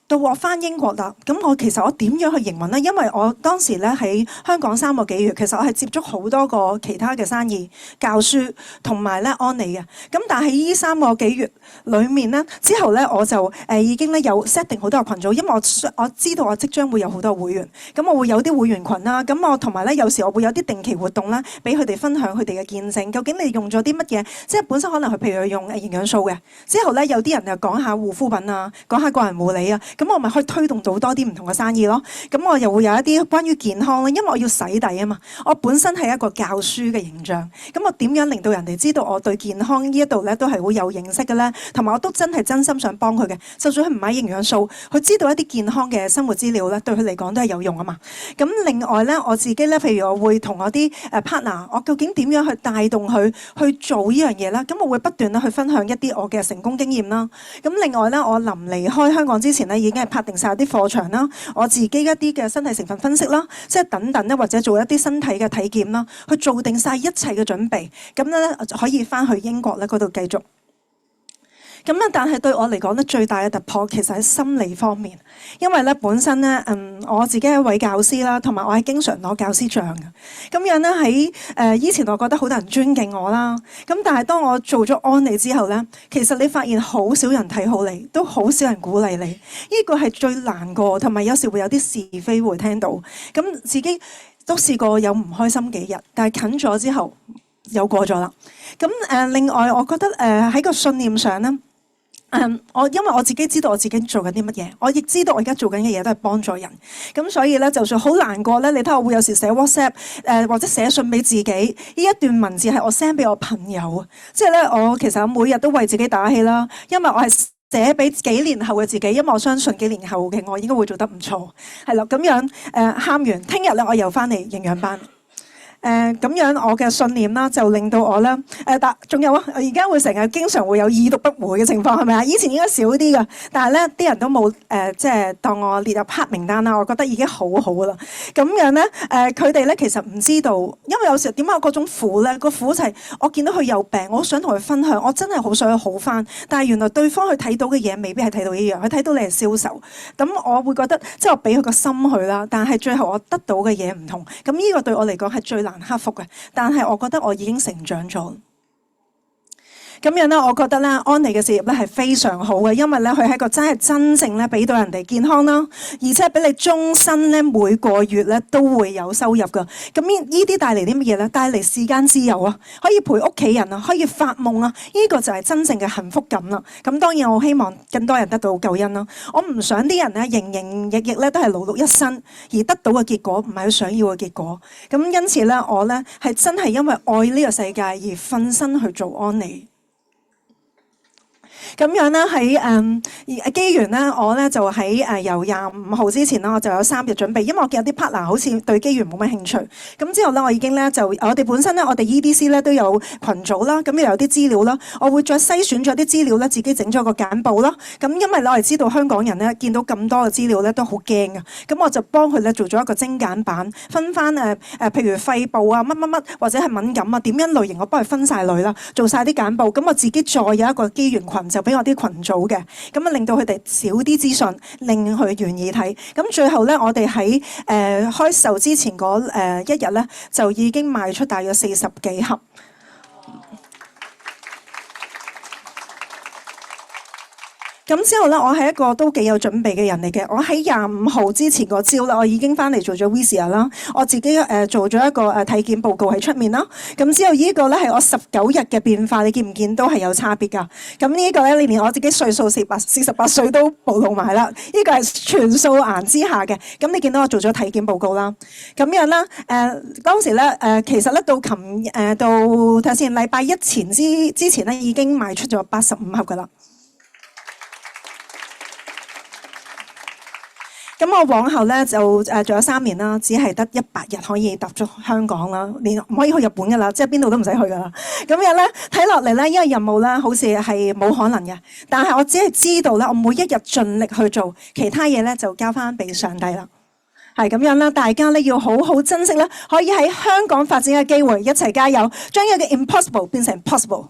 到我翻英國啦，咁我其實我點樣去營運咧？因為我當時咧喺香港3個幾月，其實我係接觸好多個其他嘅生意、教書同埋咧安利嘅。咁但係呢3個幾月裏面咧，之後咧我就已經咧有 set 定好多個群組，因為我知道我即將會有好多會員，咁我會有啲會員群啦。咁我同埋咧有時我會有啲定期活動啦，俾佢哋分享佢哋嘅見證。究竟你用咗啲乜嘢？即係本身可能佢譬如佢用營養素嘅，之後咧有啲人就講下護膚品啊，講下個人護理啊。咁我咪可以推動到多啲唔同嘅生意咯。咁我又會有一啲關於健康啦，因為我要洗底啊嘛。我本身係一個教書嘅形象，咁我點樣令到人哋知道我對健康呢一度咧都係會有認識嘅咧？同埋我都真係真心想幫佢嘅。就算佢唔買營養素，佢知道一啲健康嘅生活資料咧，對佢嚟講都係有用啊嘛。咁另外咧，我自己咧，譬如我會同我啲partner，我究竟點樣去帶動佢去做呢樣嘢咧？咁我會不斷咧去分享一啲我嘅成功經驗啦。咁另外咧，我臨離開香港之前咧，已經係拍定晒啲課程啦，我自己一啲嘅身體成分分析啦，即係等等咧，或者做一啲身體嘅體檢啦，去做定晒一切嘅準備，咁咧可以翻去英國咧嗰度繼續。咁咧，但係對我嚟講咧，最大嘅突破其實喺心理方面，因為咧本身咧，我自己係一位教師啦，同埋我係經常攞教師獎嘅。咁樣咧喺以前，我覺得好多人尊敬我啦。咁但係當我做咗安利之後咧，其實你發現好少人睇好你，都好少人鼓勵你。呢個係最難過，同埋有時會有啲是非會聽到。咁自己都試過有唔開心幾日，但係近咗之後又過咗啦。咁另外我覺得喺個信念上咧。因為我自己知道我自己做緊啲乜嘢，我亦知道我而家做緊嘅嘢都係幫助人，咁所以咧，就算好難過咧，你睇我會有時寫 WhatsApp 或者寫信俾自己，呢一段文字係我 send 俾我朋友，即係咧我其實我每日都為自己打氣啦，因為我係寫俾幾年後嘅自己，因為我相信幾年後嘅我應該會做得唔錯，係啦，咁樣喊完，聽日咧我又翻嚟營養班。咁樣我嘅信念啦，就令到我咧仲有啊，而家會成日經常會有已讀不回嘅情況，係咪啊？以前應該少啲㗎，但係咧啲人都冇即係當我列入黑名單啦。我覺得已經好好啦。咁樣咧佢哋咧其實唔知道，因為有時點解嗰種苦咧？個苦就係我見到佢有病，我想同佢分享，我真係好想佢好返，但係原來對方佢睇到嘅嘢未必係睇到一樣，佢睇到你係銷售。咁我會覺得即係我俾佢個心去啦，但係最後我得到嘅嘢唔同。咁呢個對我嚟講係最難克服嘅，但係我覺得我已經成長咗。咁樣咧，我覺得咧安利嘅事業咧係非常好嘅，因為咧佢係一個真正咧俾到人哋健康啦，而且俾你終身咧每個月咧都會有收入噶。咁呢啲帶嚟啲乜嘢咧？帶嚟時間自由啊，可以陪屋企人啊，可以發夢啊，呢個就係真正嘅幸福感啦。咁當然我希望更多人得到救恩啦。我唔想啲人咧營營役役咧都係勞碌一生，而得到嘅結果唔係佢想要嘅結果。咁因此咧，我咧係真係因為愛呢個世界而奮身去做安利。咁樣咧喺機緣咧，我咧就喺由25號之前啦，我就有3日準備，因為我見有啲 partner 好似對機緣冇乜興趣。咁之後咧，我已經咧就我哋本身咧，我哋 EDC 咧都有群組啦，咁又有啲資料啦，我會再篩選咗啲資料咧，自己整咗個簡報啦。咁因為我哋知道香港人咧見到咁多嘅資料咧都好驚嘅，咁我就幫佢咧做咗一個精簡版，分翻譬如肺部啊乜乜乜或者係敏感啊點樣類型，我幫佢分晒類啦，做晒啲簡報。咁我自己再有一個機緣群，就俾我啲群組嘅，咁啊令到佢哋少啲資訊，令佢願意睇。咁最後咧，我哋喺開售之前嗰一日咧，就已經賣出大約40幾盒。咁之後咧，我係一個都幾有準備嘅人嚟嘅。我喺25號之前個朝咧，我已經翻嚟做咗 Visa 啦。我自己做咗一個體檢報告喺出面啦。咁之後呢個咧係我19日嘅變化，你見唔見都係有差別㗎？咁呢個咧，你連我自己歲數48歲都暴露埋啦。呢個係全素顏之下嘅。咁你見到我做咗體檢報告啦。咁樣啦，當時咧其實咧到睇下先，禮拜1之前咧已經賣出咗85盒㗎啦。咁我往後咧就仲有3年啦，只係得100日可以踏足香港啦，連唔可以去日本噶啦，即係邊度都唔使去噶啦。咁樣咧睇落嚟咧，呢個任務咧好似係冇可能嘅，但係我只係知道咧，我每一日盡力去做，其他嘢咧就交翻俾上帝啦。係咁樣啦，大家咧要好好珍惜咧，可以喺香港發展嘅機會，一齊加油，將呢個 impossible 變成 possible。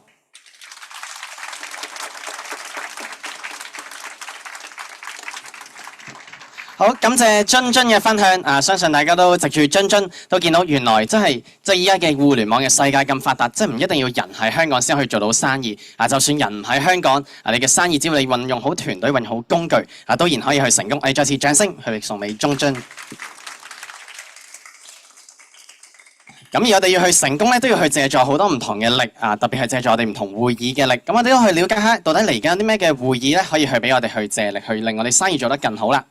好，感謝津津嘅分享。相信大家都藉住津津都見到，原來真係即係依家嘅互聯網嘅世界咁發達，即係唔一定要人喺香港先可以做到生意。就算人唔喺香港，你嘅生意只要你運用好團隊、運用好工具，都然可以去成功。我哋再次掌聲去送俾津津。咁而我哋要去成功咧，都要去借助好多唔同嘅力特別係借助我哋唔同會議嘅力。咁我哋都去了解下，到底嚟緊有啲咩嘅會議咧，可以去俾我哋去借力，去令我哋生意做得更好啦。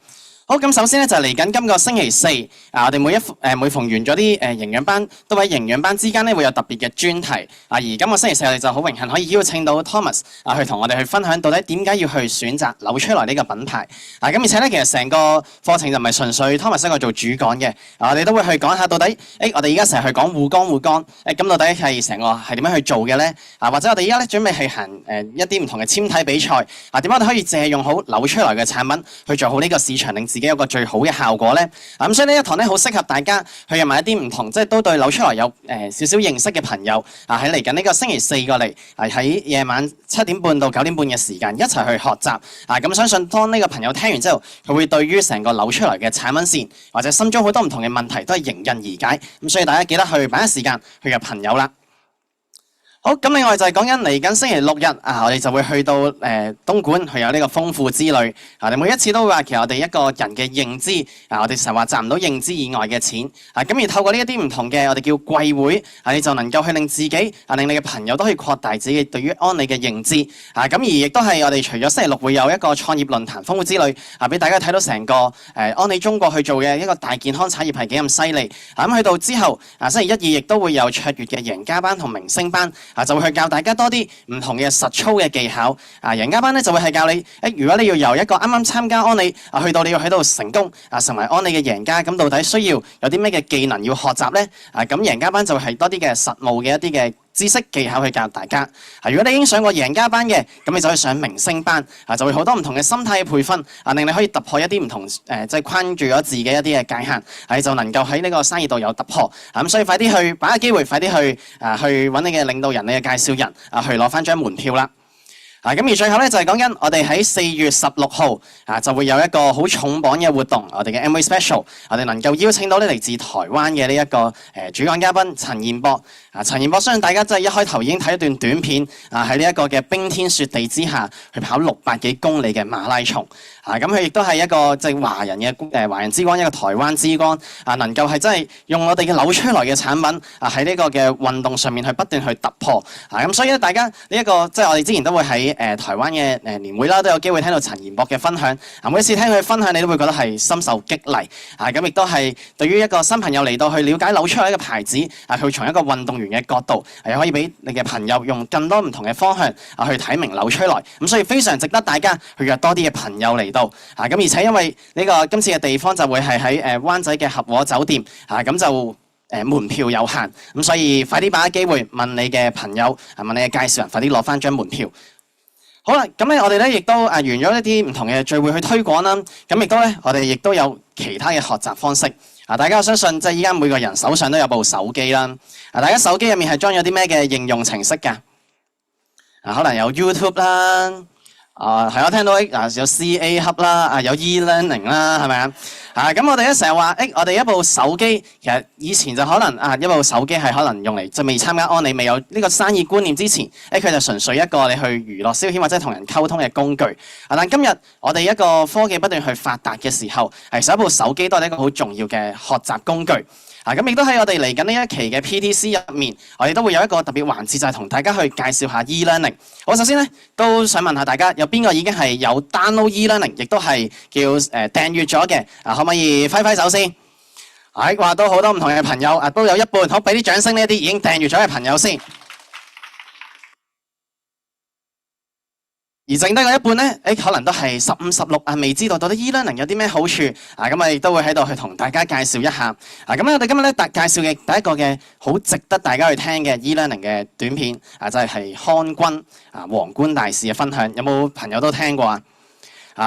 好，咁首先咧就嚟緊今個星期四，我哋每逢完咗啲營養班，都喺營養班之間咧會有特別嘅專題。而今個星期四我哋就好榮幸可以邀請到 Thomas 去同我哋去分享到底點解要去選擇扭出來呢個品牌。咁而且咧其實成個課程就唔係純粹 Thomas 一個做主講嘅，我哋都會去講下到底，我哋而家成日去講護肝，咁到底係成個係點樣去做嘅咧？或者我哋而家咧準備係行一啲唔同嘅纖體比賽，點解我哋可以借用好扭出來嘅產品去做好呢個市場，令自己有個最好嘅效果咧。咁所以呢一堂咧好適合大家去入埋一啲唔同，即係都對扭出來有少少認識嘅朋友，喺嚟緊呢個星期四過嚟，喺夜晚7點半到9點半嘅時間一齊去學習。咁相信當呢個朋友聽完之後，佢會對於成個扭出來嘅產品線或者心中好多唔同嘅問題都係迎刃而解。咁所以大家記得去把握時間去約朋友啦。好，咁另外就係講緊嚟緊星期6日我哋就會去到東莞去有呢個豐富之旅。我哋每一次都會話，其實我哋一個人嘅認知我哋成日話賺唔到認知以外嘅錢。咁而透過呢一啲唔同嘅我哋叫貴會你就能夠去令自己令你嘅朋友都可以擴大自己對於安利嘅認知。咁而亦都係我哋除咗星期6會有一個創業論壇豐富之旅俾大家睇到成個安利中國去做嘅一個大健康產業係幾咁犀利。咁去到之後星期1、2亦都會有卓越嘅贏家班同明星班。就會去教大家多啲唔同嘅實操嘅技巧。贏家班咧就會係教你，如果你要由一個啱啱參加安利去到你要喺度成功成為安利嘅贏家，咁到底需要有啲咩嘅技能要學習咧？咁贏家班就係多啲嘅實務嘅一啲嘅知識技巧去教大家。如果你已經上過贏家班嘅，咁你就去上明星班就會好多唔同嘅心態嘅培訓令你可以突破一啲唔同即係框住咗自己一啲嘅界限，你就能夠喺呢個生意度有突破。咁所以快啲去把握機會，快啲去揾你嘅領導人、你嘅介紹人去攞翻張門票啦。咁而最後咧就係講緊我哋喺4月16號就會有一個好重磅嘅活動，我哋嘅 MV Special， 我哋能夠邀請到嚟自台灣嘅呢一個主講嘉賓陳彥博。陳彥博相信大家真係一開頭已經睇一段短片喺呢一個嘅冰天雪地之下去跑600幾公里嘅馬拉松。咁佢亦都係一個即係華人嘅華人之光，一個台灣之光能夠係真係用我哋嘅扭出來嘅產品喺呢個嘅運動上面去不斷去突破。咁所以咧，大家呢一個即係我哋之前都會喺喺台灣嘅年會啦，都有機會聽到陳彥博嘅分享。每一次聽佢分享，你都會覺得係深受激勵。咁亦都係對於一個新朋友嚟到去了解扭出嚟一個牌子，佢從一個運動員嘅角度，係可以俾你嘅朋友用更多唔同嘅方向去睇明扭出來。咁所以非常值得大家去約多啲嘅朋友嚟到。咁而且因為呢個今次嘅地方就會係喺灣仔嘅合和酒店，咁就門票有限，咁所以快啲把握機會問你嘅朋友，問你嘅介紹人，快啲攞翻張門票。好啦，咁咧我哋咧亦都完咗一啲唔同嘅聚會去推廣啦。咁亦都咧我哋亦都有其他嘅學習方式。大家我相信即係依家每個人手上都有部手機啦。大家手機入面係裝咗啲咩嘅應用程式㗎？可能有 YouTube 啦。係我聽到有 CA Hub 啦，有 e-learning 啦，係咪啊？咁我哋咧成日話，我哋一部手機其實以前就可能一部手機係可能用嚟就未參加安利、未有呢個生意觀念之前，佢就純粹一個你去娛樂消遣或者同人溝通嘅工具。但今日我哋一個科技不斷去發達嘅時候，其實一部手機都係一個好重要嘅學習工具。咁亦都喺我哋嚟緊呢一期嘅 PTC 入面，我哋都會有一個特別環節，就係同大家去介紹下 e-learning。好，首先咧都想問下大家，有邊個已經係有 download e-learning， 亦都係叫訂閱咗嘅？可唔可以揮揮手先？話到好多唔同嘅朋友，都有一半，好，俾啲掌聲呢一啲已經訂閱咗嘅朋友先。而剩低嘅一半咧，可能都係15、16未知道到底 e-learning 有啲咩好處咁亦都會喺度去同大家介紹一下。咁我哋今日咧介紹嘅第一個嘅好值得大家去聽嘅 e-learning 嘅短片就係康君皇冠大使嘅分享。有冇朋友都聽過啊？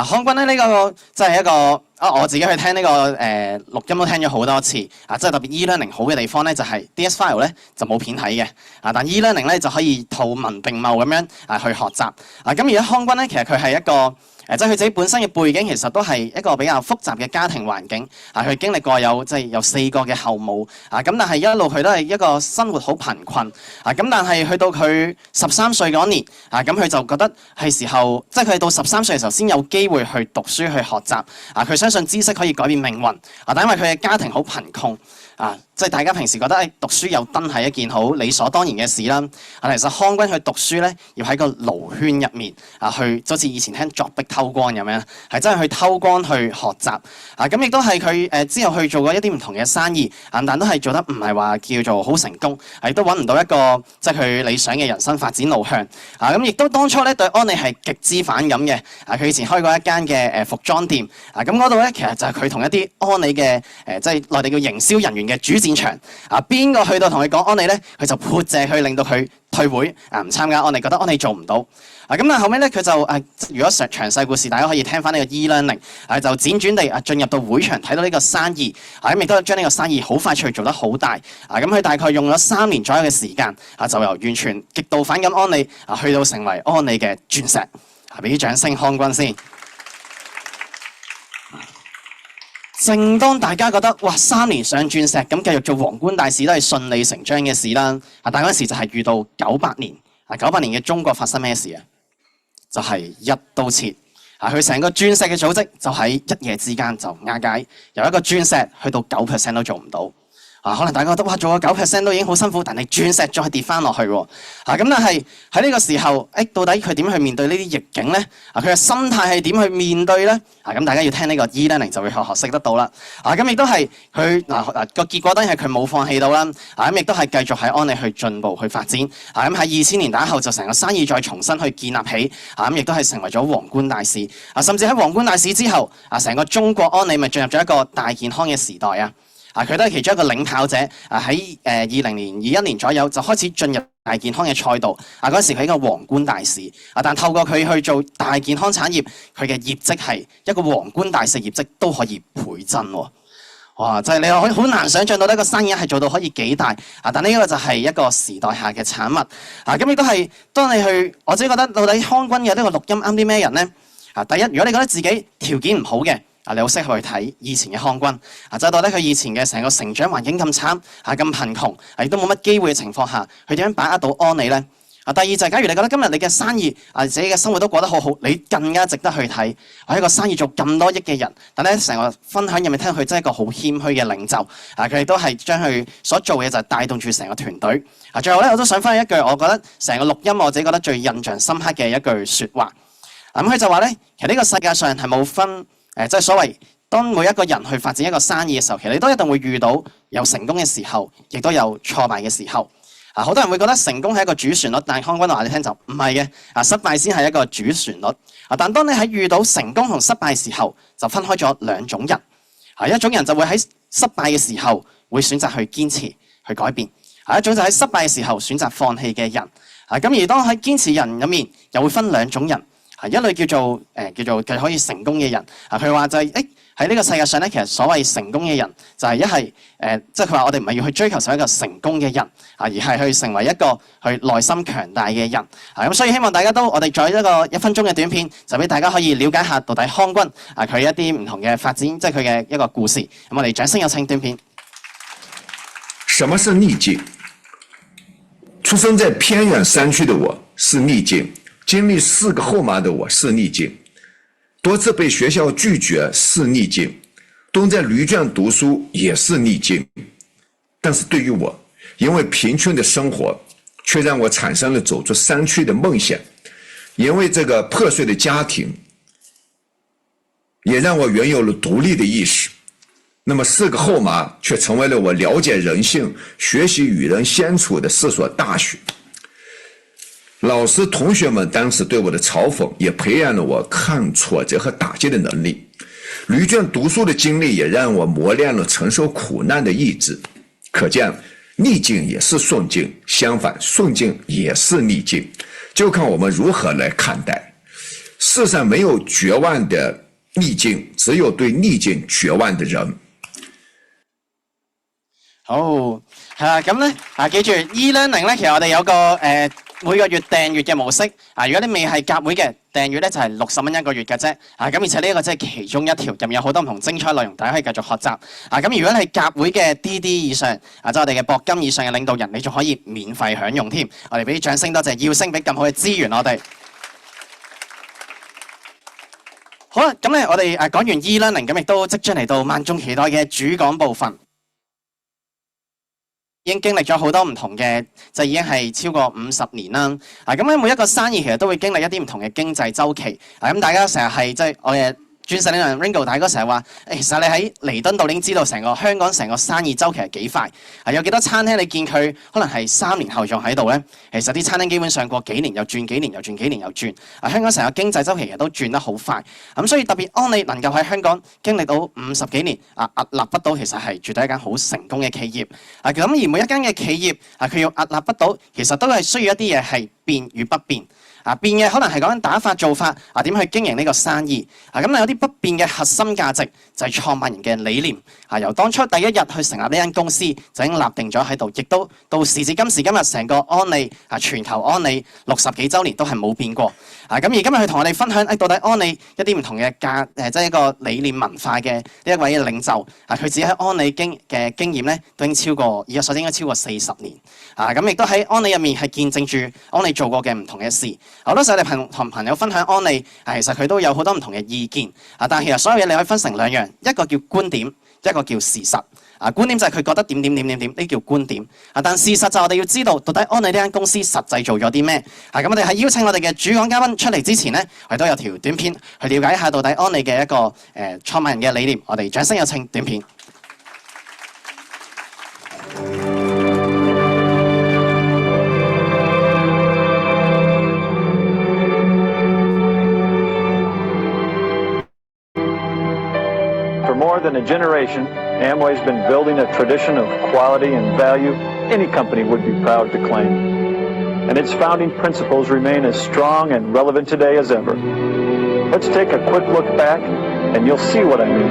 康君咧呢個即係一個我自己去聽呢個錄音都聽咗好多次即係特別 e-learning 好嘅地方咧，就係 DS file 咧就冇片睇嘅但 e-learning 咧就可以圖文並茂咁樣去學習咁而家康君咧其實佢係一個即係佢自己本身嘅背景其實都係一個比較複雜嘅家庭環境佢經歷過有4個嘅後母咁但係一路佢都係一個生活好貧困咁但係去到佢13歲嗰年咁佢就覺得係時候，即係佢到13歲嘅時候先有機會去讀書去學習佢相信知識可以改變命運但因為佢嘅家庭好貧窮即係大家平時覺得讀書有燈係一件好理所當然嘅事啦。其實康君去讀書咧，要喺個爐圈入面去，就好似以前聽鑿壁偷光咁樣，係真係去偷光去學習。咁亦都係佢之後去做過一啲唔同嘅生意，但都係做得唔係話叫做好成功，亦都揾唔到一個即係佢理想嘅人生發展路向。咁亦都當初咧對安利係極之反感嘅。佢以前開過一間嘅服裝店，咁嗰度咧其實就係佢同一啲安利嘅即係內地叫營銷人員嘅主戰場邊個去到同佢講安利咧，佢就潑謝佢，令到佢退會唔參加安利，覺得安利做唔到咁但後尾咧佢就如果詳細故事，大家可以聽翻呢個 e-learning 就輾轉地進入到會場睇到呢個生意咁亦都將呢個生意好快脆做得好大咁佢大概用咗3年左右嘅時間就由完全極度反感安利去到成為安利嘅鑽石俾啲掌聲康君先。正當大家覺得哇3年上鑽石咁繼續做皇冠大使都係順理成章嘅事啦，但嗰陣時就係遇到98年98年嘅中國發生咩事啊？就係一刀切佢成個鑽石嘅組織就喺一夜之間就瓦解，由一個鑽石去到9% 都做唔到。可能大家覺得哇做個9% 都已經好辛苦，但係鑽石再跌翻落去喎。咁但係喺呢個時候，到底佢點去面對呢啲逆境咧？佢嘅心態係點去面對咧？咁大家要聽呢個 e-learning 就會學識得到啦。咁亦都係佢個結果當然係佢冇放棄到啦。咁亦都係繼續喺安利去進步去發展。咁喺2000年打後就成個生意再重新去建立起。咁亦都係成為咗皇冠大使。甚至喺皇冠大使之後，成個中國安利咪進入咗一個大健康嘅時代啊！佢都係其中一個領跑者。喺20年、21年左右就開始進入大健康嘅賽道。嗰時佢係一個皇冠大使。但透過佢去做大健康產業，佢嘅業績係一個皇冠大使業績都可以倍增喎。哇！就係你好難想像到呢個生意係做到可以幾大。但呢個就係一個時代下嘅產物。咁亦都係當你去，我自己覺得到底康君嘅呢個錄音啱啲咩人咧？第一，如果你覺得自己條件唔好嘅，你好適合去睇以前嘅康君。就到底佢以前嘅成個成長環境咁慘，咁貧窮，亦都冇乜機會嘅情況下，佢點樣把握到安利咧？第二就係假如你覺得今日你嘅生意自己嘅生活都過得好好，你更加值得去睇。我一個生意做咁多億嘅人，但咧成個分享入面聽佢真係一個好謙虛嘅領袖。佢亦都係將佢所做嘅就係帶動住成個團隊。最後咧我都想分享一句，我覺得成個錄音我自己覺得最印象深刻嘅一句説話。咁佢就話咧，其實呢個世界上係冇分即係所謂當每一個人去發展一個生意嘅時候，其實你都一定會遇到有成功嘅時候，亦都有挫敗嘅時候。好多人會覺得成功係一個主旋律，但係康君話你聽就唔係嘅，失敗先係一個主旋律。但當你喺遇到成功同失敗嘅時候，就分開咗兩種人。一種人就會喺失敗嘅時候會選擇去堅持去改變，一種就喺失敗嘅時候選擇放棄嘅人。咁而當喺堅持人入面，又會分兩種人。一類叫做可以成功嘅人。佢話就係喺呢個世界上咧，其實所謂成功嘅人就係一係即係佢話我哋唔係要去追求成為一個成功嘅人，而係去成為一個去內心強大嘅人。咁所以希望大家都我哋再一個1分鐘嘅短片，就俾大家可以了解下到底康君佢一啲唔同嘅發展，即係佢嘅一個故事。咁我哋掌聲有請短片。什麼是逆境？出生在偏遠山區的我是逆境，經歷4個後媽的我是逆境。多次被學校拒絕是逆境，都在旅卷讀書也是逆境。但是對於我，因為貧窮的生活，卻讓我產生了走出山區的夢想。因為這個破碎的家庭，也讓我擁有了獨立的意識。那麼4個後媽卻成為了我了解人性、學習與人相處的4所大學。老師同學們當時對我的嘲諷，也培養了我抗挫折和打擊的能力。旅卷讀書的經歷也讓我磨練了承受苦難的意志。可見逆境也是順境，相反順境也是逆境，就看我們如何來看待。世上沒有絕望的逆境，只有對逆境絕望的人。好，係啦，咁咧記住 e-learning 咧，其實我哋有個每個月訂閱嘅模式。如果你未係夾會嘅訂閱咧，就係60蚊一個月嘅啫。咁而且呢一個即係其中一條，入面有好多唔同精彩內容，大家可以繼續學習。咁如果你係夾會嘅 DD 以上，即係我哋嘅鉑金以上嘅領導人，你仲可以免費享用添。我哋俾啲掌聲，多謝耀星俾咁好嘅資源我哋。好啦，咁咧我哋講完 e-learning，咁亦都即將嚟到萬眾期待嘅主講部分。已經經歷咗好多唔同嘅，就已經係超過50年啦。咁咧每一個生意其實都會經歷一啲唔同嘅經濟週期。咁大家成日係即係我嘅鑽石領導人 Ringo 大哥成日話，其實你喺彌敦道已經知道成個香港成個生意週期係幾快。有幾多餐廳你見佢可能係3年後仲喺度咧？其實啲餐廳基本上過幾年又轉，幾年又轉，幾年又轉。香港成個經濟週期其實都轉得好快。咁所以特別安利能夠喺香港經歷到50幾年，屹立不倒，其實係絕對一間好成功嘅企業。咁而每一間嘅企業佢要屹立不倒，其實都係需要一啲嘢係變與不變。變嘅可能係講緊打法做法，點去經營呢個生意。咁有啲不變嘅核心價值就係創辦人嘅理念。由當初第一日去成立呢間公司就已經立定咗喺度，亦都到時至今時今日成個安利全球安利60幾週年都係冇變過。咁而今日佢同我哋分享到底安利一啲唔同嘅即係一個理念文化嘅呢一位領袖。佢自己喺安利嘅經驗咧都已經超過，而家所應該超過40年。咁亦都喺安利入面係見證住安利做過嘅唔同嘅事。好多時候我哋同朋友分享安利，其實佢都有好多唔同嘅意見。但係其實所有嘢你可以分成2樣，一個叫觀點，一個叫事實。觀點就係佢覺得點，呢叫觀點。但事實就我哋要知道到底安利呢間公司實際做咗啲咩。咁我哋喺邀請我哋嘅主講嘉賓出嚟之前呢，我哋都有條短片去了解一下到底安利嘅一個創辦人嘅理念。我哋掌聲有請短片。For more than a generation, Amway's been building a tradition of quality and value any company would be proud to claim. And its founding principles remain as strong and relevant today as ever. Let's take a quick look back, and you'll see what I mean.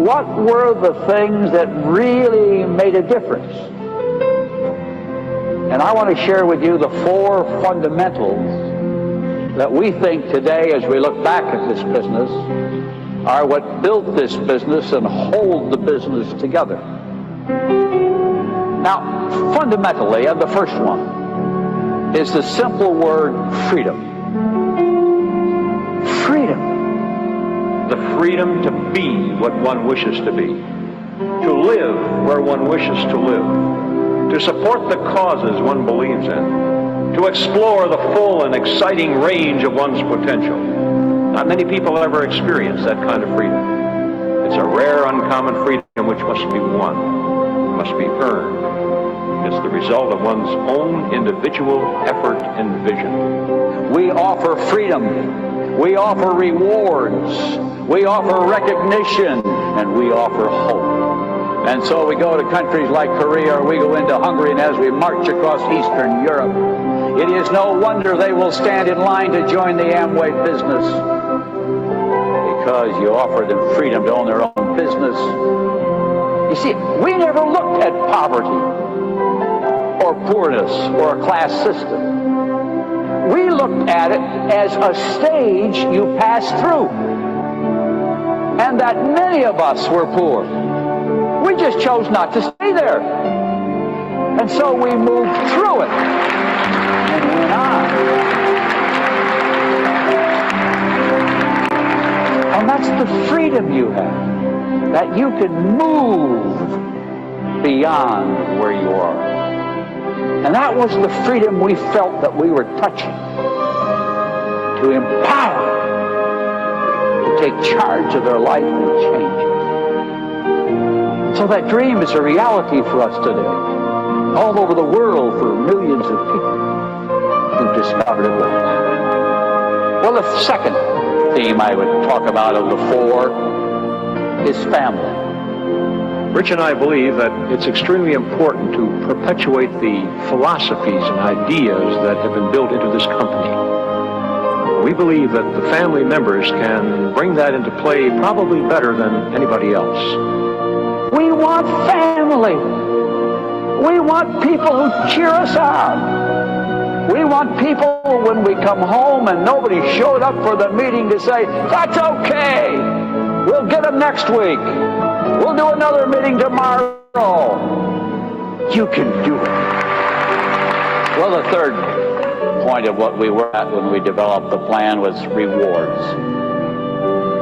What were the things that really made a difference? And I want to share with you the 4 fundamentals that we think today, as we look back at this business, are what built this business and hold the business together. Now, fundamentally, and the first one, is the simple word freedom. Freedom. The freedom to be what one wishes to be, to live where one wishes to live, to support the causes one believes in, to explore the full and exciting range of one's potential. Not many people ever experience that kind of freedom. It's a rare, uncommon freedom which must be won, must be earned. It's the result of one's own individual effort and vision. We offer freedom. We offer rewards. We offer recognition. And we offer hope. And so we go to countries like Korea, or we go into Hungary, and as we march across Eastern Europe, it is no wonder they will stand in line to join the Amway business, because you offer them freedom to own their own business. You see, we never looked at poverty or poorness or a class system. We looked at it as a stage you pass through, and that many of us were poor. We just chose not to stay there. And so we moved through it and went on. And that's the freedom you have, that you can move beyond where you are. And that was the freedom we felt that we were touching, to empower, to take charge of their life and change it. So that dream is a reality for us today, all over the world, for millions of people who've discovered it with us. Well, the second theme I would talk about of the four is family. Rich and I believe that it's extremely important to perpetuate the philosophies and ideas that have been built into this company. We believe that the family members can bring that into play probably better than anybody else. We want family. We want people who cheer us on. We want people when we come home and nobody showed up for the meeting to say, that's okay. We'll get them next week. We'll do another meeting tomorrow. You can do it. Well, the third point of what we were at when we developed the plan was rewards.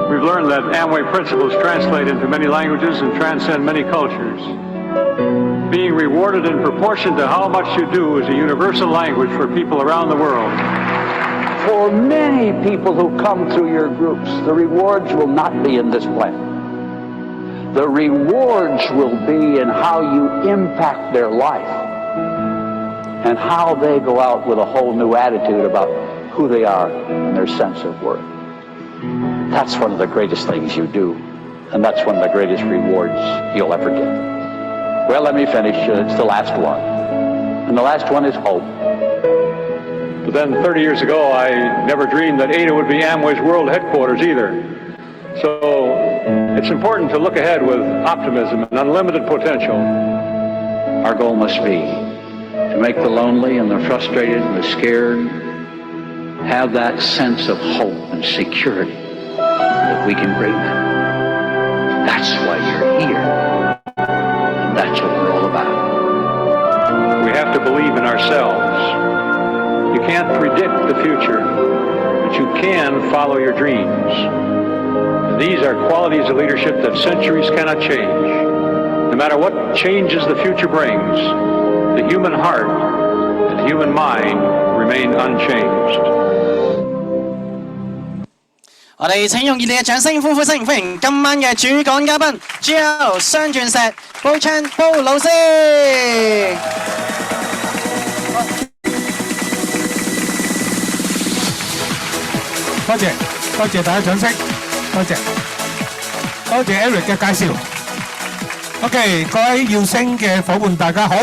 We've learned that Amway principles translate into many languages and transcend many cultures. Being rewarded in proportion to how much you do is a universal language for people around the world. For many people who come through your groups, the rewards will not be in this plan. The rewards will be in how you impact their life and how they go out with a whole new attitude about who they are and their sense of worth. That's one of the greatest things you do, and that's one of the greatest rewards you'll ever get. Well, let me finish. It's the last one. And the last one is hope. But then 30 years ago, I never dreamed that Ada would be Amway's world headquarters either. So it's important to look ahead with optimism and unlimited potential. Our goal must be to make the lonely and the frustrated and the scared have that sense of hope and security that we can bring them. That's why you're here. And that's what we're all about. We have to believe in ourselves. You can't predict the future, but you can follow your dreams. And these are qualities of leadership that centuries cannot change. No matter what changes the future brings, the human heart and the human mind remain unchanged. 我哋請用熱烈嘅掌聲，歡呼聲歡迎今晚嘅主講嘉賓 GL 雙鑽石 Bo Chan Bo 老師。多謝大家掌聲，多謝 Eric 嘅介紹。OK， 各位耀星嘅夥伴，大家好。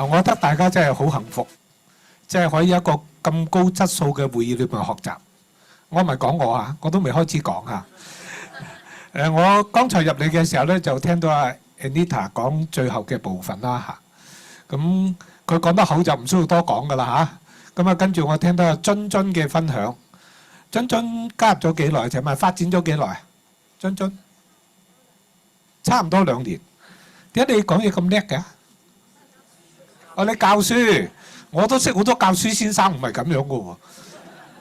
我覺得大家真係好幸福，即係可以一個咁高質素嘅會議裏邊學習。我唔係講我啊，我都未開始講啊。我剛才入嚟嘅時候咧，就聽到阿 Anita 講最後嘅部分啦嚇。咁佢講得好就唔需要多講噶啦嚇。咁啊，跟住我聽到阿津津嘅分享。津津加入咗幾耐？請問發展咗幾耐啊？津津差唔多2年。點解你講嘢咁叻嘅？哦，你教書，我都識好多教書先生唔係咁樣嘅喎。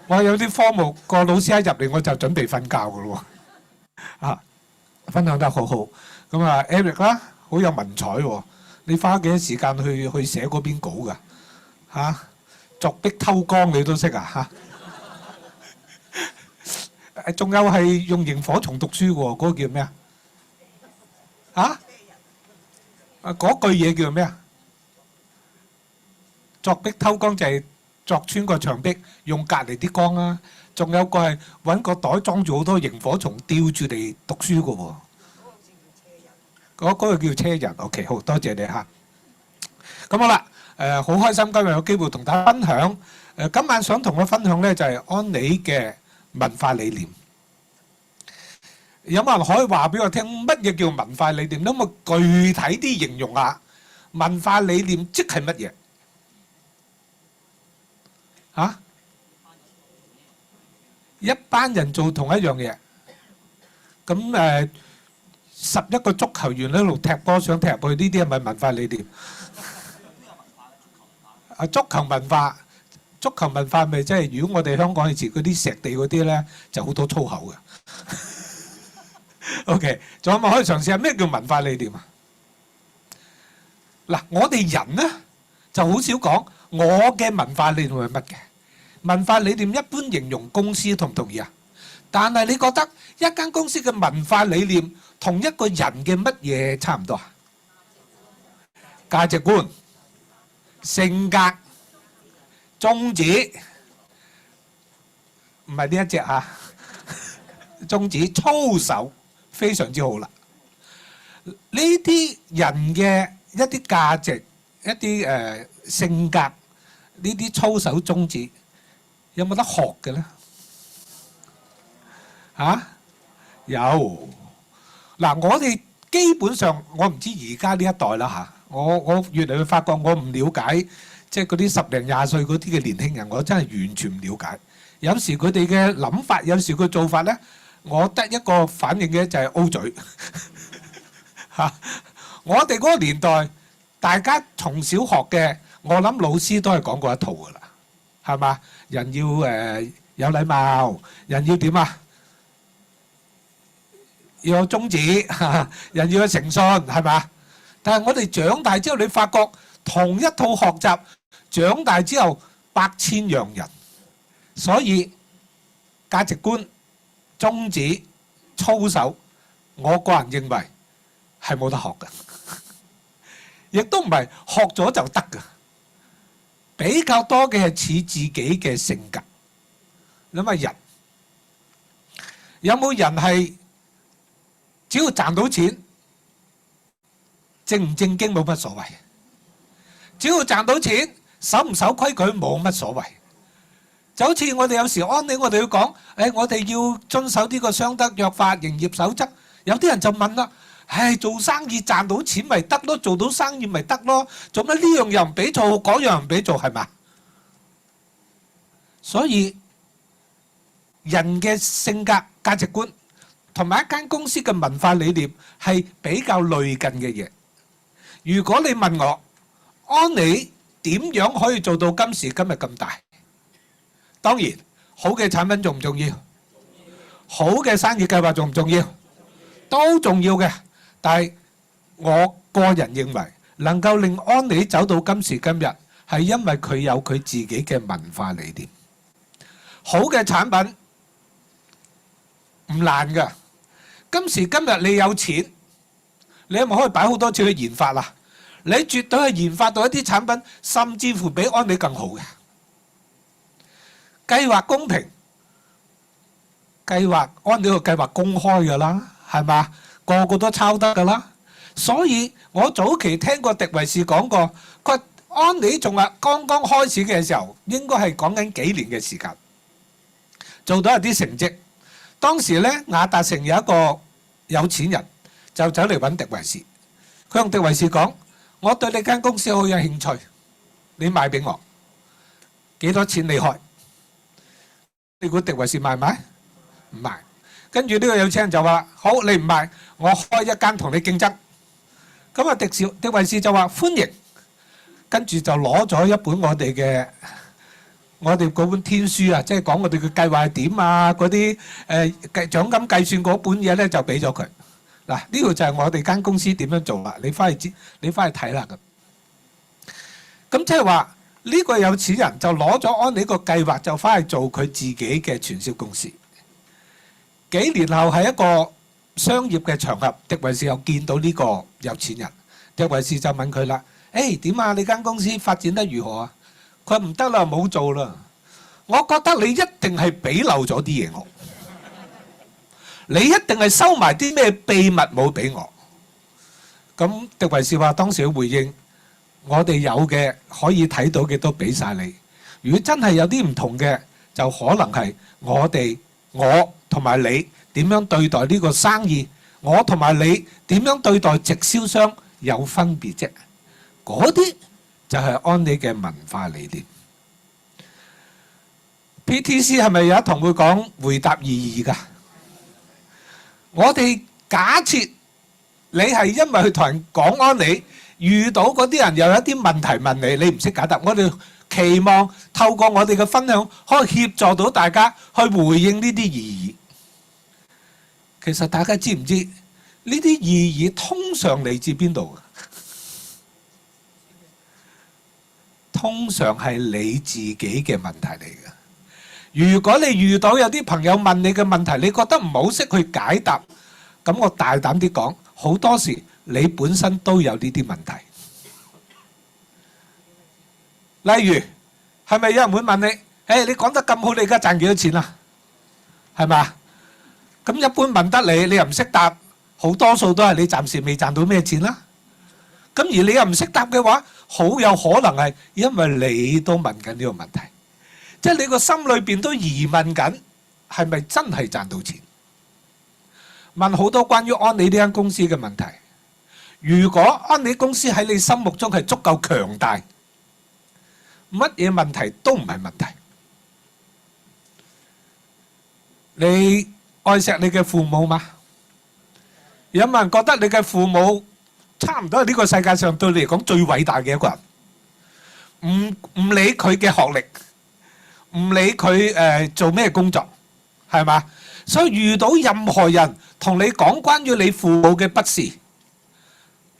我有啲科目個老師一入嚟我就準備瞓覺嘅咯喎。啊，分享得好好。咁啊 ，Eric 啦，好有文采喎。你花幾多時間去寫嗰篇稿㗎？嚇，鑿壁偷光你都識啊？嚇，仲有係用螢火蟲讀書嘅喎，嗰個叫咩啊？嚇？嗰句嘢叫咩啊？鑿壁偷光就係鑿穿個牆壁，用隔離啲光啦。仲有個係揾個袋裝住好多螢火蟲，吊住嚟讀書嘅喎。嗰個叫車人。OK， 好多謝你嚇。咁好啦，好開心今日有機會同大家分享。今晚想同我分享咧就係安理嘅文化理念。有冇人可以話俾我聽乜嘢叫文化理念？可唔可以具體啲形容下文化理念即係乜嘢？嚇？一班人做同一樣嘢。咁11個足球員喺度踢波，想踢入去，呢啲係咪文化理念？啊，足球文化咪即係如果我哋香港以前嗰啲石地嗰啲咧，就好多粗口嘅。OK， 仲有冇可以嘗試下咩叫文化理念啊？嗱，我哋人咧就好少講我嘅文化理念係乜嘅。文化理念一般形容公司，同唔同意啊？但係你覺得一間公司嘅文化理念同一個人嘅乜嘢差唔多啊？價值觀、性格、宗旨，唔係呢一隻嚇，宗旨、操守非常之好啦。呢啲人嘅一啲價值、一啲性格，呢啲操守、宗旨，有冇得學嘅咧？嚇？有。嗱，我哋基本上我唔知而家呢一代啦嚇，我越嚟越發覺我唔了解，即係嗰啲10零20歲嗰啲嘅年輕人，我真係完全唔了解。有時佢哋嘅諗法，有時佢做法咧，我得一個反應嘅就係 O 嘴嚇。我哋嗰個年代，大家從小學嘅，我諗老師都係講過一套噶啦，係嘛？人要有禮貌，人要點啊？要有宗旨，人要有誠信，係嘛？但係我哋長大之後，你發覺同一套學習，長大之後百千樣人，所以價值觀、宗旨、操守，我個人認為係冇得學嘅，亦都唔係學咗就得嘅。比較多嘅係似自己嘅性格。諗下人有冇人係？只要賺到錢，正唔正經冇乜所謂。只要賺到錢，守唔守規矩冇乜所謂。就好似我哋有時安理，我哋要講，我哋要遵守呢個商德約法、營業守則。有啲人就問啦，做生意賺到錢咪得咯，做到生意咪得咯，做乜呢樣又唔俾做，嗰樣又唔俾做，係嘛？所以人嘅性格、價值觀，同埋一間公司嘅文化理念係比較類近嘅嘢。如果你問我，安理點樣可以做到今時今日咁大？當然，好嘅產品重唔重要？好嘅生意計劃重唔重要？都重要嘅。但係我個人認為，能夠令安理走到今時今日，係因為佢有佢自己嘅文化理念。好嘅產品唔難㗎。今時今日你有錢，你係咪可以擺好多錢去研發啦？你絕對係研發到一啲產品，甚至乎比安理更好嘅。計劃公平，計劃安理個計劃公開㗎啦，係嘛？個個都抄得㗎啦。所以我早期聽過迪維士講過，佢話安理仲係剛剛開始嘅時候，應該係講緊幾年嘅時間，做到一啲成績。當時咧，亞達城有一個有錢人就走嚟揾迪維士，佢同迪維士講：我對你間公司好有興趣，你賣俾我幾多錢你開？你估迪維士賣唔賣？唔賣。跟住呢個有錢人就話：好，你唔賣，我開一間同你競爭。咁啊，狄維士就話歡迎，跟住就攞咗一本我哋嗰本天書啊，即係講我哋嘅計劃係點啊，嗰啲獎金計算嗰本嘢咧就俾咗佢。嗱，呢個就係我哋間公司點樣做啦，你翻去睇啦咁。咁即係話呢個有錢人就攞咗安利個計劃，就翻去做佢自己嘅傳銷公司。幾年後喺一個商業嘅場合，狄維士又見到呢個有錢人，狄維士就問佢啦：誒點啊？你間公司發展得如何啊？佢話唔得啦，冇做啦。我覺得你一定係俾漏咗啲嘢我，你一定係收埋啲咩秘密冇俾我。咁狄維士話當時嘅回應：我哋有嘅可以睇到嘅都俾晒你。如果真係有啲唔同嘅，就可能係我同埋你點樣對待呢個生意，我同埋你點樣對待直銷商有分別啫。嗰啲就係安利嘅文化理念。PTC 係咪有一堂會講回答意義㗎？我哋假設你係因為去同人講安利，遇到嗰啲人又有一啲問題問你，你唔識解答，我哋期望透過我哋嘅分享，可以協助到大家去回應呢啲意義。其實大家知唔知呢啲意義通常嚟自邊度？通常係你自己嘅問題嚟嘅。如果你遇到有啲朋友問你嘅問題，你覺得唔好識去解答，咁我大膽啲講，好多時你本身都有呢啲問題。例如，係咪有人會問你：誒，你講得咁好，你而家賺幾多錢啊？係嘛？咁一般問得你，你又唔識答，好多數都係你暫時未賺到咩錢啦。咁而你又唔識答嘅話，好有可能係因為你都問緊呢個問題，即係你個心裏邊都疑問緊，係咪真係賺到錢？問好多關於安利呢間公司嘅問題。如果安利公司喺你心目中係足夠強大，乜嘢問題都唔係問題。你愛錫你嘅父母嗎？有冇人覺得你嘅父母差唔多係呢個世界上對你嚟講最偉大嘅一個人？唔理佢嘅學歷，唔理佢做咩工作，係嘛？所以遇到任何人同你講關於你父母嘅不是，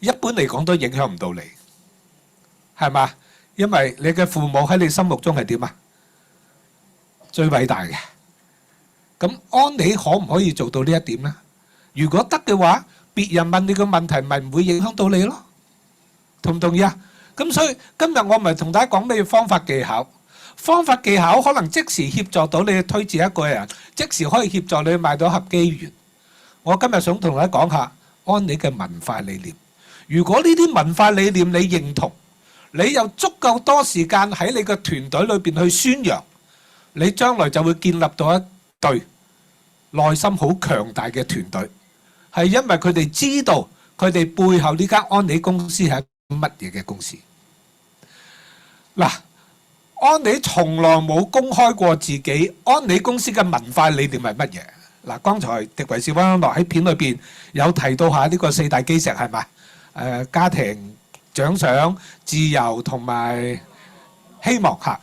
一般嚟講都影響唔到你，係嘛？因為你嘅父母喺你心目中係點啊？最偉大嘅。咁安利可唔可以做到呢一點呢？如果得嘅話，別人問你個問題咪唔會影響到你咯？同唔同意啊？咁所以今日我咪同大家講咩方法技巧？方法技巧可能即時協助到你去推薦一個人，即時可以協助你買到盒機緣。我今日想同大家講下安利嘅文化理念。如果呢啲文化理念你認同，你有足夠多時間喺你嘅團隊裏邊去宣揚，你將來就會建立到一隊內心好強大嘅團隊，係因為佢哋知道佢哋背後呢間安利公司係乜嘢嘅公司。嗱，安利從來冇公開過自己安利公司嘅文化理念係乜嘢。嗱，剛才狄維士溫樂喺片裏邊有提到下呢個四大基石係咪？家庭、獎賞、自由同埋希望嚇，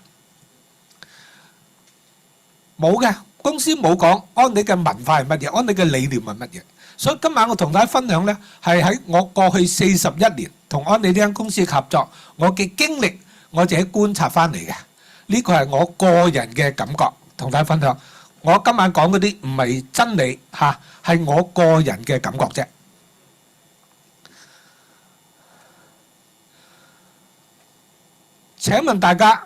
冇嘅。公司冇講安利嘅文化係乜嘢，安利嘅理念係乜嘢。所以今晚我同大家分享呢，係喺我過去41年同安利呢間公司合作，我嘅經歷，我自己觀察翻嚟嘅。呢個係我個人嘅感覺，同大家分享。我今晚講嗰啲唔係真理嚇，係我個人嘅感覺啫。請問大家，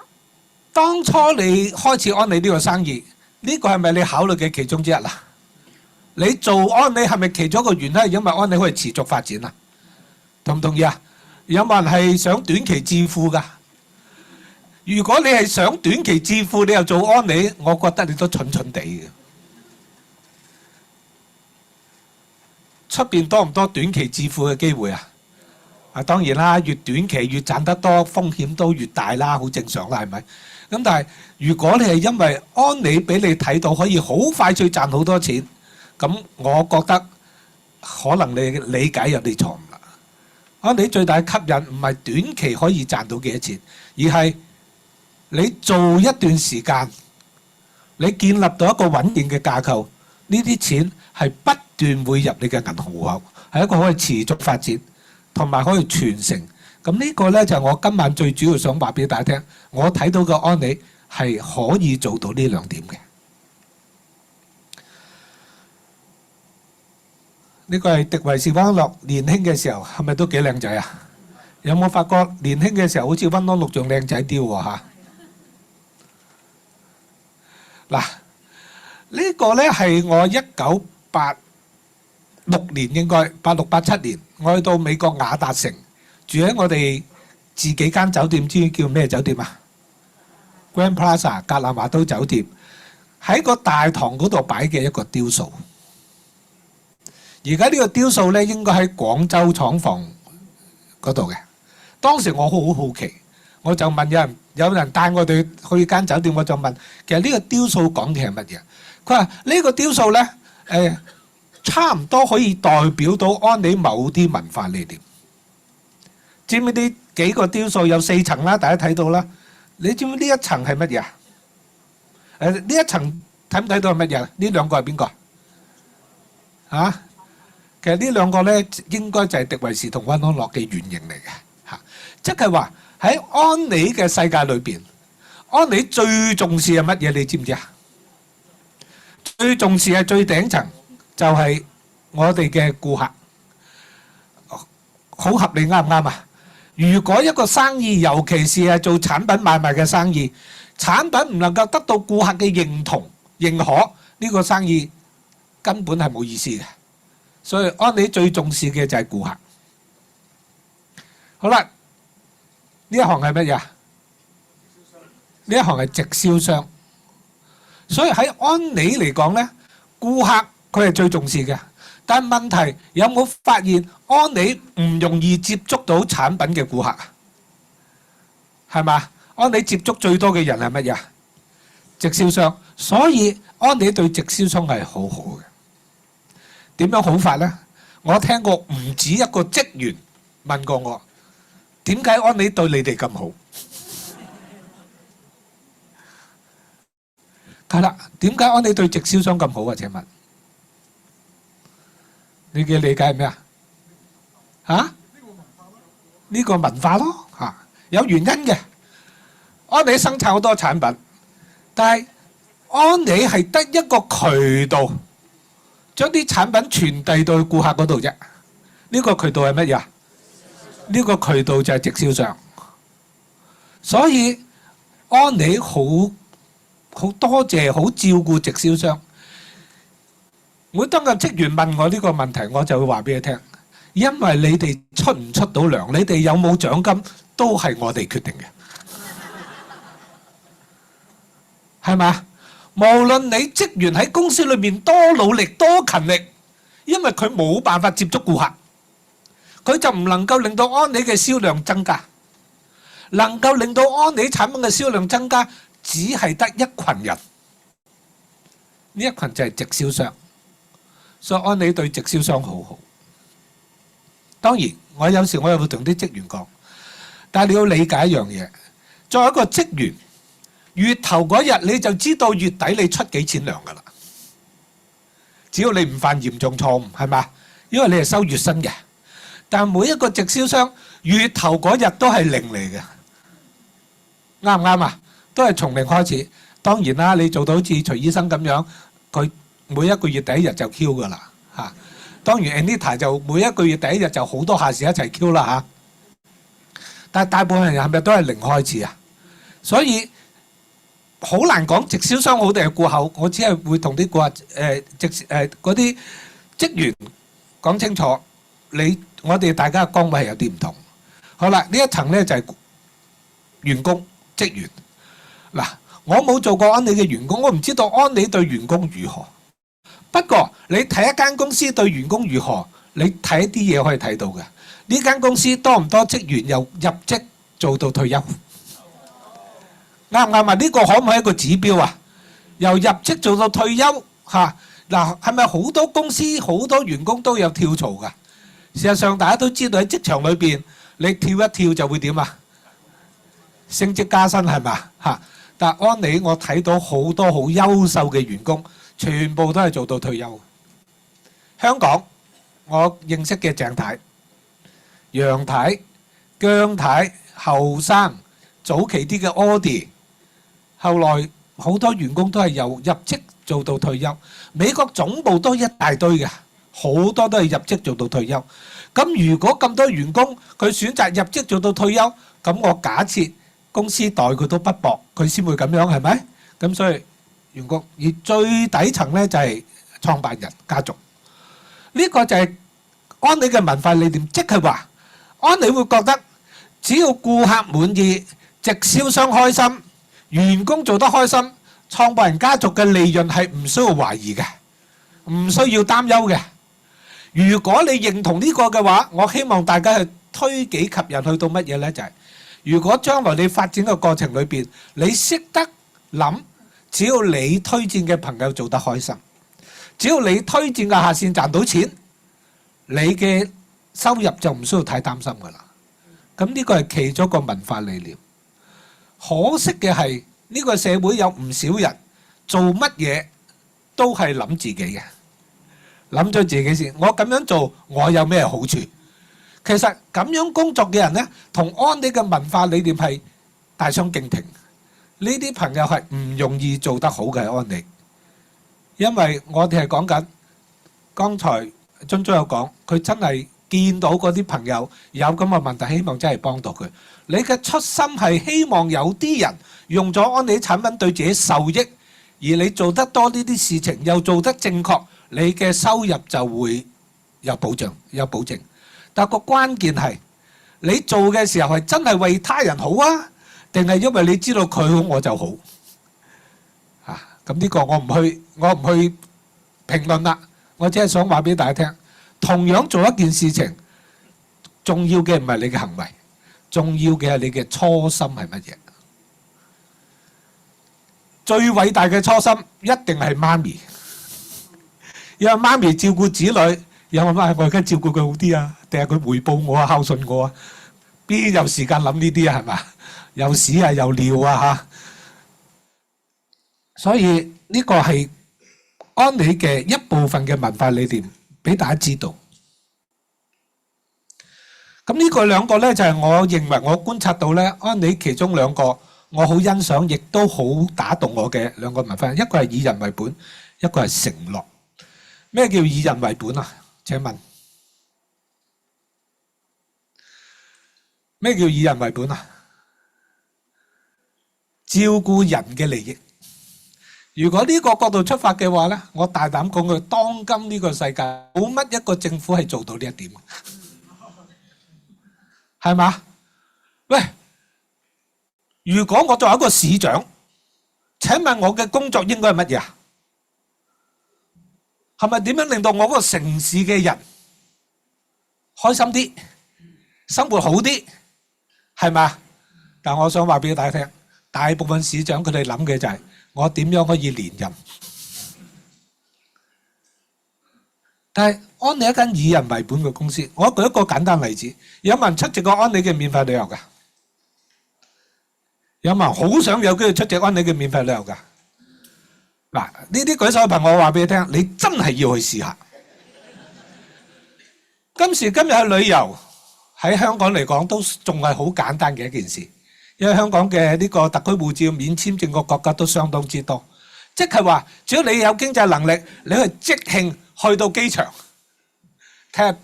當初你開始安利呢個生意，呢個係咪你考慮嘅其中之一啦？你做安利係咪其中一個原因係因為安利可以持續發展啊？同唔同意啊？有冇人係想短期致富㗎？如果你係想短期致富，你又做安利，我覺得你都蠢蠢地嘅。出邊多唔多短期致富嘅機會啊？啊，當然啦，越短期越賺得多，風險都越大啦，好正常啦，係咪？咁但係如果你係因為安利俾你睇到可以好快脆賺好多錢，咁我覺得可能你理解有啲錯誤啦。安利最大嘅吸引唔係短期可以賺到幾多錢，而係你做一段時間，你建立到一個穩定嘅架構，呢啲錢係不斷會入你嘅銀行戶口，係一個可以持續發展同埋可以傳承。咁呢個呢，就係我今晚最主要想話俾大家聽，我睇到嘅安利係可以做到呢兩點嘅。呢個係迪維士溫安樂年輕嘅時候，係咪都幾靚仔啊？有冇發覺年輕嘅時候好似溫安樂仲靚仔啲喎嚇？嗱，呢個呢係我1986年應該86、87年，我去到美國亞達城，住喺我哋自己間酒店，知叫咩酒店啊？ Grand Plaza 格蘭華都酒店，喺個大堂嗰度擺嘅一個雕塑。而家呢個雕塑咧，應該喺廣州廠房嗰度嘅。當時我好好奇，我就問有人帶我哋去間酒店，我就問其實呢個雕塑講嘅係乜嘢？佢話呢個雕塑咧，差唔多可以代表到安利某啲文化理念。知唔知呢幾個雕塑有4層啦？大家睇到啦。你知唔知呢一層係乜嘢啊？呢一層睇唔睇到係乜嘢？呢兩個係邊個啊？其實呢兩個咧，應該就係迪維士同溫安樂嘅原型嚟嘅嚇。即係話喺安利嘅世界裏邊，安利最重視係乜嘢？你知唔知啊？最重視係最頂層，就係我哋嘅顧客，好合理啱唔啱啊？如果一個生意，尤其是係做產品買賣嘅生意，產品唔能夠得到顧客嘅認同、認可，呢個生意根本係冇意思嘅。所以安利最重視嘅就係顧客。好啦，呢一行係乜嘢？呢一行係直銷商。所以喺安利嚟講呢，顧客佢係最重視嘅。但係問題有冇發現安利唔容易接觸到產品嘅顧客啊？係嘛？安利接觸最多嘅人係乜嘢？直銷商。所以安利對直銷商係好好嘅。點樣好法呢？我聽過唔止一個職員問過我，點解安利對你哋咁好？係啦，點解安利對直銷商咁好啊？請問？你嘅理解係咩啊？嚇？呢個文化咯嚇，有原因嘅。安利生產好多產品，但係安利係得一個渠道，將啲產品傳遞到顧客嗰度啫。呢個渠道係乜嘢啊？呢個渠道就係直銷商。所以安利好多謝，好照顧直銷商。每當個職員問我呢個問題，我就會話俾佢聽，因為你哋出唔出到糧，你哋有冇獎金，都係我哋決定嘅，係嘛？無論你職員喺公司裏面多努力、多勤力，因為佢冇辦法接觸顧客，佢就唔能夠令到安利嘅銷量增加。能夠令到安利產品嘅銷量增加，只係得一群人，呢一群就係直銷商。所以安利對直銷商好好。當然，我有時我又會同啲職員講，但係你要理解一樣嘢，作為一個職員，月頭嗰日你就知道月底你出幾錢糧㗎啦。只要你唔犯嚴重錯誤，係嘛？因為你係收月薪嘅。但係每一個直銷商月頭嗰日都係零嚟嘅，啱唔啱啊？都係從零開始。當然啦，你做到好似徐醫生咁樣，佢每一個月第一日就 Q 㗎啦嚇。當然 Anita 就每一個月第一日就好多下士一齊 Q 啦嚇。但係大部分人係咪都係零開始啊？所以好難講直銷商好定係顧客。我只係會同啲顧客嗰啲職員講清楚，我哋大家嘅崗位係有啲唔同。好啦，呢一層咧就係員工職員。嗱，我冇做過安利嘅員工，我唔知道安利對員工如何。不過你睇一間公司對員工如何，你睇一啲嘢可以睇到嘅。呢間公司多唔多職員由入職做到退休？啱唔啱啊？呢個可唔可以一個指標啊？由入職做到退休嚇，嗱，係咪好多公司好多員工都有跳槽㗎？事實上，大家都知道喺職場裏邊，你跳一跳就會點啊？升職加薪係嘛嚇？但係安利我睇到好多好優秀嘅員工，全部都係做到退休。香港我認識嘅鄭太、楊太、姜太，後生早期啲嘅 Audie， 後來好多員工都係由入職做到退休。美國總部都一大堆嘅，好多都係入職做到退休。咁如果咁多員工佢選擇入職做到退休，咁我假設公司待佢都不薄，佢先會咁樣係咪？咁所以員工而最底層咧就係創辦人家族。呢個就係安利嘅文化理念，即係話安利會覺得只要顧客滿意、直銷商開心、員工做得開心，創辦人家族嘅利潤係唔需要懷疑嘅，唔需要擔憂嘅。如果你認同呢個嘅話，我希望大家去推己及人，去到乜嘢呢？就係如果將來你發展嘅過程裏邊，你識得諗，只要你推薦嘅朋友做得開心，只要你推薦嘅下線賺到錢，你嘅收入就唔需要太擔心噶啦。咁呢個係其中一個文化理念。可惜嘅係呢個社會有唔少人做乜嘢都係諗自己嘅，諗咗自己先。我咁樣做，我有咩好處？其實咁樣工作嘅人呢，同安利嘅文化理念係大相徑庭。呢啲朋友係唔容易做得好嘅安利，因為我哋係講緊，剛才津津有講，佢真係見到嗰啲朋友有咁嘅問題，希望真係幫到佢。你嘅初心係希望有啲人用咗安利產品對自己受益，而你做得多呢啲事情，又做得正確，你嘅收入就會有保障、有保證。但個關鍵係你做嘅時候係真係為他人好啊，定係因為你知道佢好我就好啊？咁呢個我唔去評論啦。我只係想話俾大家聽，同樣做一件事情，重要嘅唔係你嘅行為，重要嘅係你嘅初心係乜嘢。最偉大嘅初心一定係媽咪，因為媽咪照顧子女，有冇媽我而家照顧佢好啲啊？定係佢回報我啊、孝順我啊？邊有時間諗呢啲啊？係嘛？又屎啊，又尿啊嚇！所以呢個係安利嘅一部分嘅文化理念，俾大家知道。咁呢個兩個咧，就係我認為我觀察到咧，安利其中兩個我好欣賞，亦都好打動我嘅兩個文化，一個係以人為本，一個係承諾。咩叫以人為本啊？請問咩叫以人為本啊？照顧人嘅利益。如果呢個角度出發嘅話咧，我大膽講句，當今呢個世界冇乜一個政府係做到呢一點，係嘛？喂，如果我作為一個市長，請問我嘅工作應該係乜嘢啊？係咪點樣令到我嗰個城市嘅人開心啲、生活好啲？係嘛？但我想話俾大家聽，大部分市長佢哋諗嘅就係我點樣可以連任。但係安利一間以人為本嘅公司，我舉一個簡單例子：有冇人出席過安利嘅免費旅遊㗎？有冇人好想有機會出席安利嘅免費旅遊㗎？嗱，呢啲舉手嘅朋友，我話俾你聽，你真係要去試下。今時今日去旅遊喺香港嚟講都仲係好簡單嘅一件事，因為香港嘅呢個特區護照免簽證嘅國家都相當之多，即係話只要你有經濟能力，你去即興去到機場睇下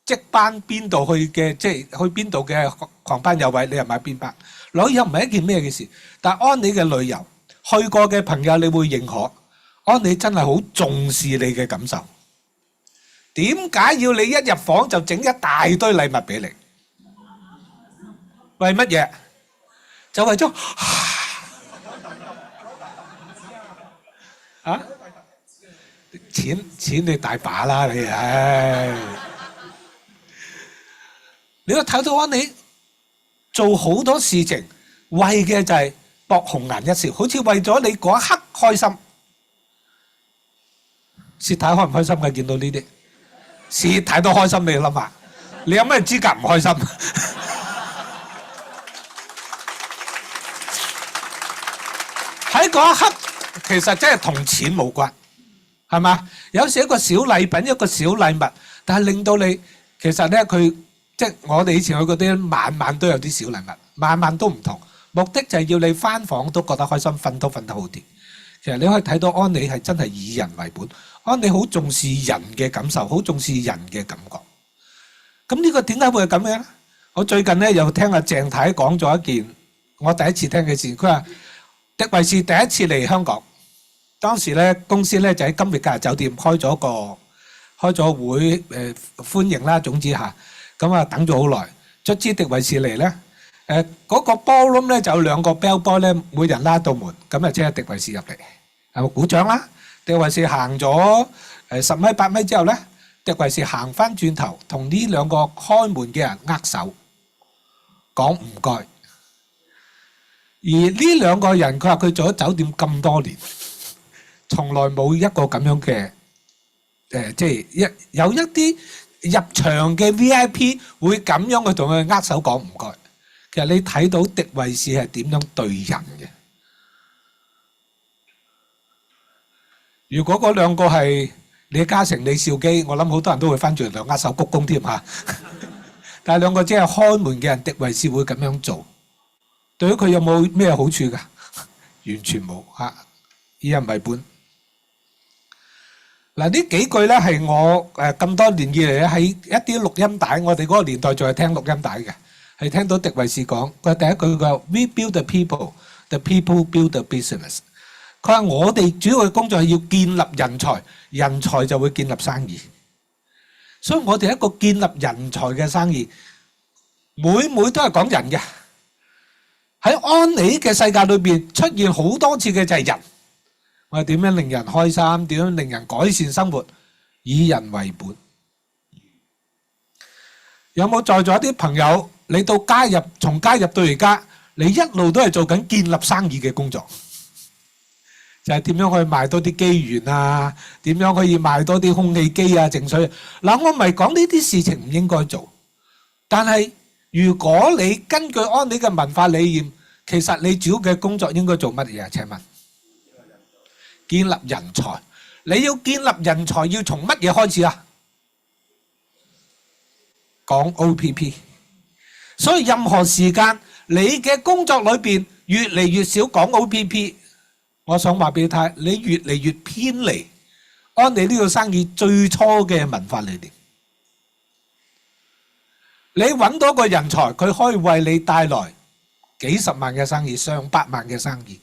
即班邊度去嘅，即係去邊度嘅航班有位，你又買邊班。旅遊唔係一件咩嘅事，但係安利嘅旅遊去過嘅朋友，你會認可安利真係好重視你嘅感受。點解要你一入房就整一大堆禮物俾你？為乜嘢？就為咗啊！錢你大把啦，你唉！你都睇到安利做好多事情，為嘅就係博紅顏一笑，好似為咗你嗰一刻開心。薛太開唔開心嘅？見到呢啲，事業睇到開心，你諗下，你有咩資格唔開心？喺嗰一刻，其實真係同錢無關，係嘛？有時一個小禮品，一個小禮物，但係令到你其實咧，佢即係我哋以前去嗰啲，晚晚都有啲小禮物，晚晚都唔同，目的就係要你返房都覺得開心，瞓都瞓得好啲。其實你可以睇到安妮係真係以人為本，安妮好重視人嘅感受，好重視人嘅感覺。咁呢個點解會係咁嘅咧？我最近咧又聽阿鄭太講咗一件我第一次聽嘅事，佢話迪維士第一次嚟香港，當時咧公司咧就喺金域假日酒店開咗會歡迎啦，總之嚇咁啊等咗好耐，卒之迪維士嚟咧嗰個 ballroom 咧就有2個 bell boy 咧，每人拉到門，咁啊即係迪維士入嚟，係咪鼓掌啦？迪維士行咗10米8米之後咧，迪維士行翻轉頭同呢2個開門嘅人握手，講唔該。而呢2個人，佢話佢做咗酒店咁多年，從來冇一個咁樣嘅即係有一啲入場嘅 VIP 會咁樣去同佢握手講唔該。其實你睇到迪維士係點樣對人嘅。如果嗰2個係李嘉誠、李兆基，我諗好多人都會翻轉嚟握手鞠躬添嚇。但係2個只係開門嘅人，迪維士會咁樣做。對於佢有冇咩好處㗎？完全冇嚇，以人為本。嗱，呢幾句咧係我咁多年以嚟咧喺一啲錄音帶，我哋嗰個年代仲係聽錄音帶嘅，係聽到迪維士講，佢第一句佢話 We build the people, the people build the business。佢話我哋主要嘅工作係要建立人才，人才就會建立生意。所以我哋一個建立人才嘅生意，每都係講人嘅。喺安妮嘅世界裏邊出現好多次嘅就係人，我哋點樣令人開心，點樣令人改善生活，以人為本。有冇在座一啲朋友，你從加入到而家，你一路都係做緊建立生意嘅工作，就係點樣可以賣多啲機緣啊，點樣可以賣多啲空氣機啊、淨水。嗱，我唔係講呢啲事情唔應該做，但係如果你根據安妮嘅文化理念，其實你主要嘅工作應該做乜嘢啊？請問，建立人才。你要建立人才，要從乜嘢開始啊？講 OPP。所以任何時間，你嘅工作裏邊越嚟越少講 OPP， 我想話俾你睇，你越嚟越偏離安妮呢個生意最初嘅文化理念。你揾到個人才，佢可以為你帶來幾十萬嘅生意、上百萬嘅生意。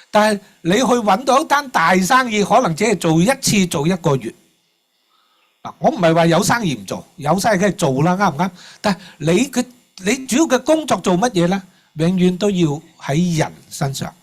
但係你去揾到一單大生意，可能只係做一次、做1個月。嗱，我唔係話有生意唔做，有生意梗係做啦，啱唔啱？但係你主要嘅工作做乜嘢咧？永遠都要喺人身上。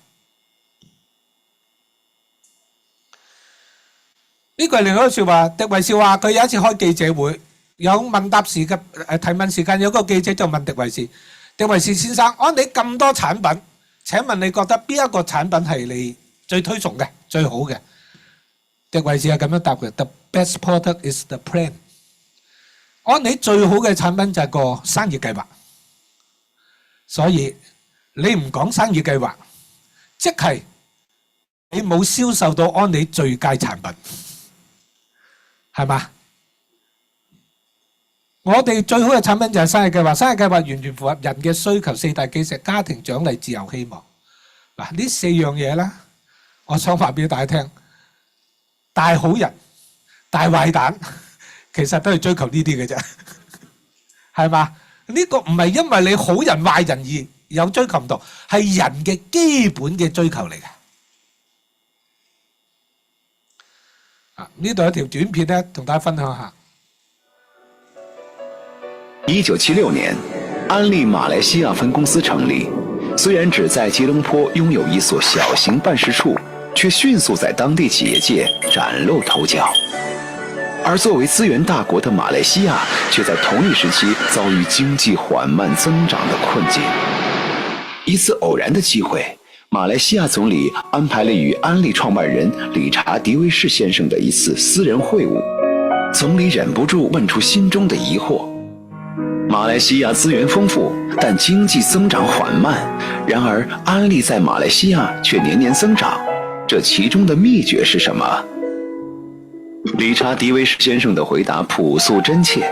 呢個係另外一個説話。迪維士話佢有一次開記者會。有問答時嘅提問時間，有個記者就問迪維士：迪維士先生，安妮咁多產品，請問你覺得邊一個產品係你最推崇嘅、最好嘅？迪維士係咁樣答嘅：The best product is the plan。安妮最好嘅產品就係個生意計劃。所以你唔講生意計劃，即係你冇銷售到安妮最佳產品，係嘛？我哋最好嘅產品就係生意計劃，生意計劃完全符合人嘅需求，4大基石：家庭、獎勵、自由、希望。嗱，呢4樣嘢咧，我想話俾大家聽，大好人、大壞蛋，其實都係追求呢啲嘅啫，係嘛？呢個唔係因為你好人壞人而有追求唔到，係人嘅基本嘅追求嚟嘅。呢度有條短片咧，同大家分享下。1976年，安利马来西亚分公司成立。虽然只在吉隆坡拥有一所小型办事处，却迅速在当地企业界崭露头角。而作为资源大国的马来西亚，却在同一时期遭遇经济缓慢增长的困境。一次偶然的机会，马来西亚总理安排了与安利创办人理查·迪威士先生的一次私人会晤。总理忍不住问出心中的疑惑。马来西亚资源丰富，但经济增长缓慢，然而安利在马来西亚却年年增长，这其中的秘诀是什么？理查·迪维什先生的回答朴素真切。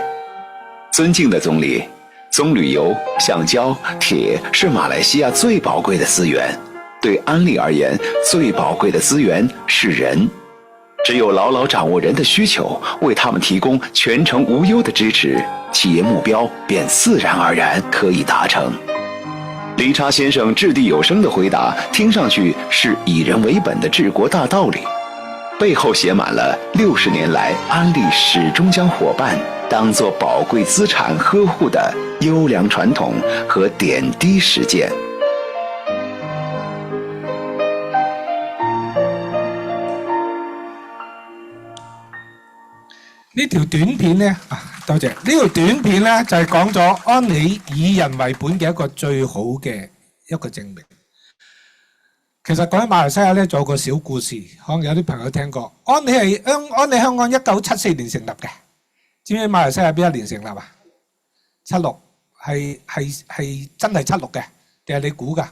尊敬的总理，棕榈油、橡胶、铁是马来西亚最宝贵的资源。对安利而言，最宝贵的资源是人。只有牢牢掌握人的需求，为他们提供全程无忧的支持，企业目标便自然而然可以达成。理查先生掷地有声的回答，听上去是以人为本的治国大道理，背后写满了60年来安利始终将伙伴当作宝贵资产呵护的优良传统和点滴实践。呢條短片呢，多謝。呢條短片呢，就係講咗安理以人為本嘅一個最好嘅一個證明。其實講起馬來西亞呢，仲有個小故事，可能有啲朋友聽過。安理香港1974年成立嘅，知唔知馬來西亞邊一年成立啊？76係真係76嘅，定係你估㗎？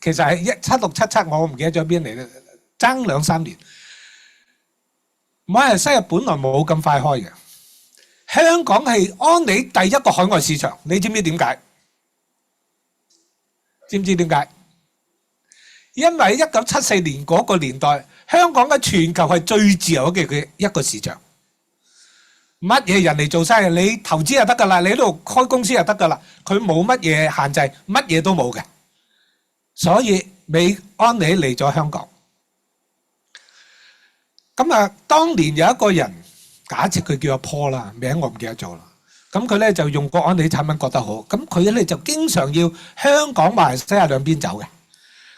其實係76、77，我唔記得咗邊嚟啦。爭2-3年，馬來西亞本來冇咁快開嘅。香港係安理第一個海外市場，你知唔知點解？知唔知點解？因為1974年嗰個年代，香港喺全球係最自由嘅一個市場。乜嘢人嚟做生意，你投資就得㗎啦，你喺度開公司就得㗎啦，佢冇乜嘢限制，乜嘢都冇嘅。所以安理嚟咗香港。咁啊，當年有一個人，假設佢叫阿 Paul 啦，名我唔記得咗啦。咁佢咧就用過安理產品覺得好，咁佢咧就經常要香港、馬來西亞兩邊走嘅。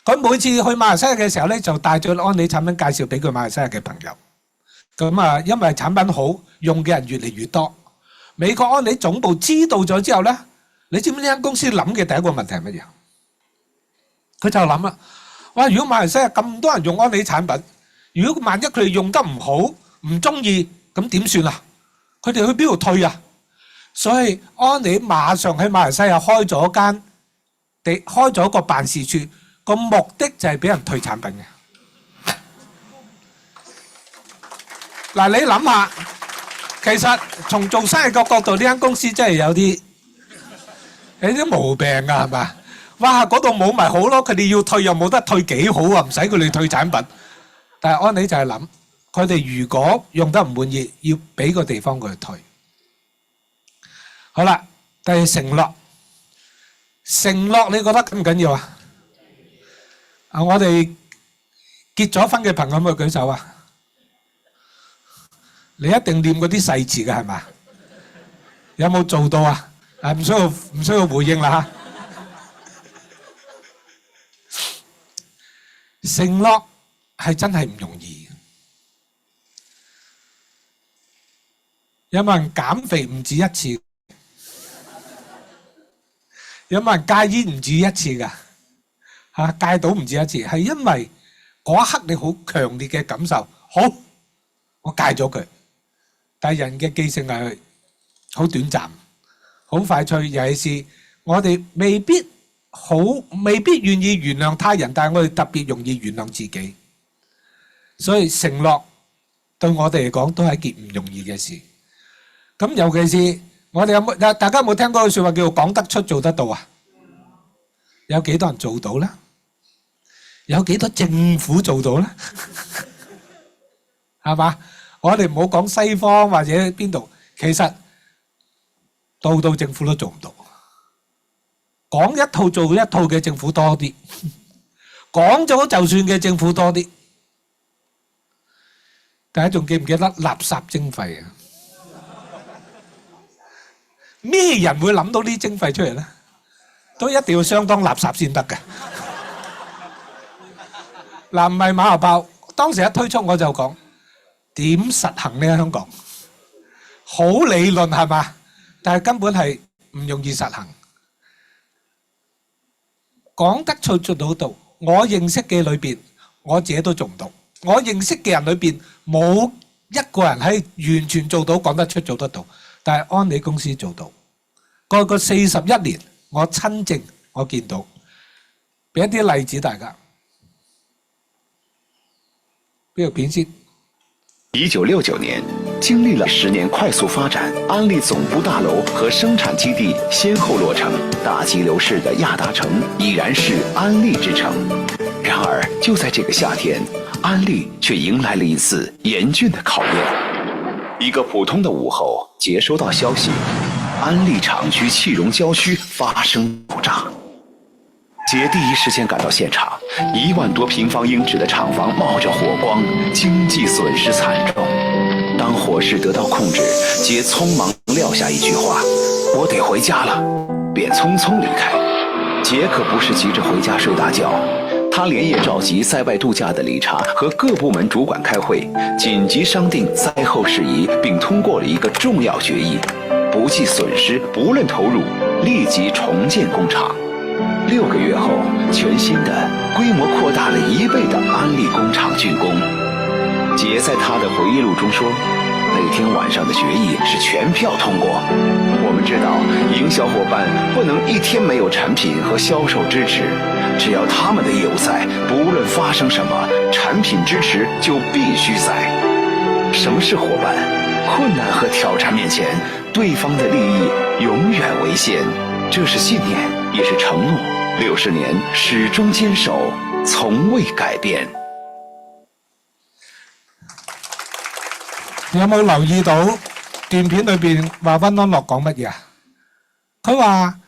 佢每次去馬來西亞嘅時候咧，就帶咗安理產品介紹俾佢馬來西亞嘅朋友。咁啊，因為產品好，用嘅人越嚟越多。美國安理總部知道咗之後咧，你知唔知呢間公司諗嘅第一個問題係乜嘢？佢就諗啦，哇！如果馬來西亞咁多人用安理產品，如果萬一佢哋用得唔好、唔中意，咁點算啊？佢哋去邊度退啊？所以安理馬上喺馬來西亞開咗個辦事處，個目的就係俾人退產品嘅。嗱，你諗下，其實從做生意嘅角度，呢間公司真係有啲毛病㗎，係嘛？哇！嗰度冇咪好咯，佢哋要退又冇得退幾好啊，唔使佢哋退產品。但係安理就係諗，佢哋如果用得唔滿意，要俾個地方佢去退。好啦，第二承諾，承諾你覺得緊唔緊要啊？我哋結咗婚嘅朋友咪舉手啊！你一定念嗰啲細節嘅係嘛？有冇做到啊？唔需要回應啦嚇。承諾係真係唔容易。有冇人減肥唔止一次？有冇人戒煙唔止一次㗎？戒賭唔止一次，係因為嗰一刻你好強烈嘅感受，好，我戒咗佢。但係人嘅記性係好短暫，好快脆。尤其是我哋未必願意原諒他人，但係我哋特別容易原諒自己。所以承諾對我哋嚟講都係一件唔容易嘅事。咁尤其是我哋大家有冇聽過句説話叫做講得出做得到啊？有幾多人做到呢？有幾多政府做到呢？係嘛？我哋唔好講西方或者邊度，其實度度政府都做唔到。講一套做一套嘅政府多啲，講咗就算嘅政府多啲。大家仲記唔記得垃圾徵費啊？咩人會諗到呢徵費出嚟呢？都一定要相當垃圾先得嘅。嗱，唔係馬後炮，當時一推出我就講點實行呢？香港好理論係嘛，但係根本係唔容易實行。講得出做到，我認識嘅裏邊，我自己都做唔到。我認識嘅人裏邊冇一個人係完全做到講得出做得到，但係安利公司做到。過去41年，我親證我見到，俾一啲例子大家。邊條片先？1969年，經歷了10年快速發展，安利總部大樓和生產基地先後落成，大激流式的亞達城已然是安利之城。然而，就在這個夏天，安利卻迎來了一次嚴峻的考驗。一個普通的午後，接收到消息，安利廠區氣溶膠區發生爆炸。姐第一時間趕到現場，1萬多平方英尺的廠房冒着火光，經濟損失慘重。當火勢得到控制，姐匆忙撂下一句話：“我得回家了”，便匆匆離開。姐可不是急着回家睡大覺，她連夜召集在外度假的理查和各部門主管開會，緊急商定災後事宜，並通過了一個重要決議：不計損失，不論投入，立即重建工廠。6個月後，全新的、規模擴大了1倍的安利工廠竣工。杰在他的回憶錄中說，那天晚上的決議是全票通過。我們知道，營銷夥伴不能一天沒有產品和銷售支持，只要他們的業務在，不論發生什麼，產品支持就必須在。什麼是夥伴？困難和挑戰面前，對方的利益永遠為先。這是信念，也是承諾。60年始終堅守，從未改變。你有冇留意到段片裏邊話溫安樂講乜嘢啊？佢話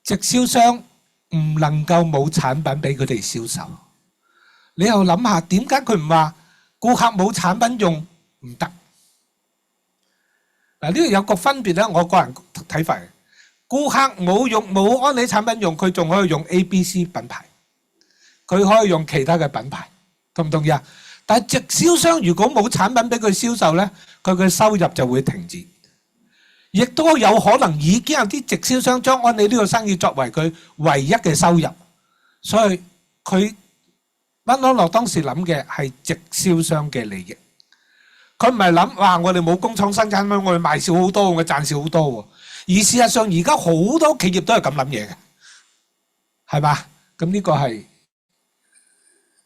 直銷商唔能夠冇產品俾佢哋銷售。你又諗下，點解佢唔話顧客冇產品用唔得？嗱，呢個有個分別咧，我個人睇法。顧客冇安利產品用，佢仲可以用 ABC 品牌，佢可以用其他嘅品牌，同唔同意啊？但係直銷商如果冇產品俾佢銷售咧，佢嘅收入就會停止，亦都有可能已經有啲直銷商將安利呢個生意作為佢唯一嘅收入，所以佢溫安樂當時諗嘅係直銷商嘅利益，佢唔係諗哇我哋冇工廠生產咩，我哋賣少好多，我賺少好多喎。而事實上，而家好多企業都係咁諗嘢嘅，係嘛？咁呢個係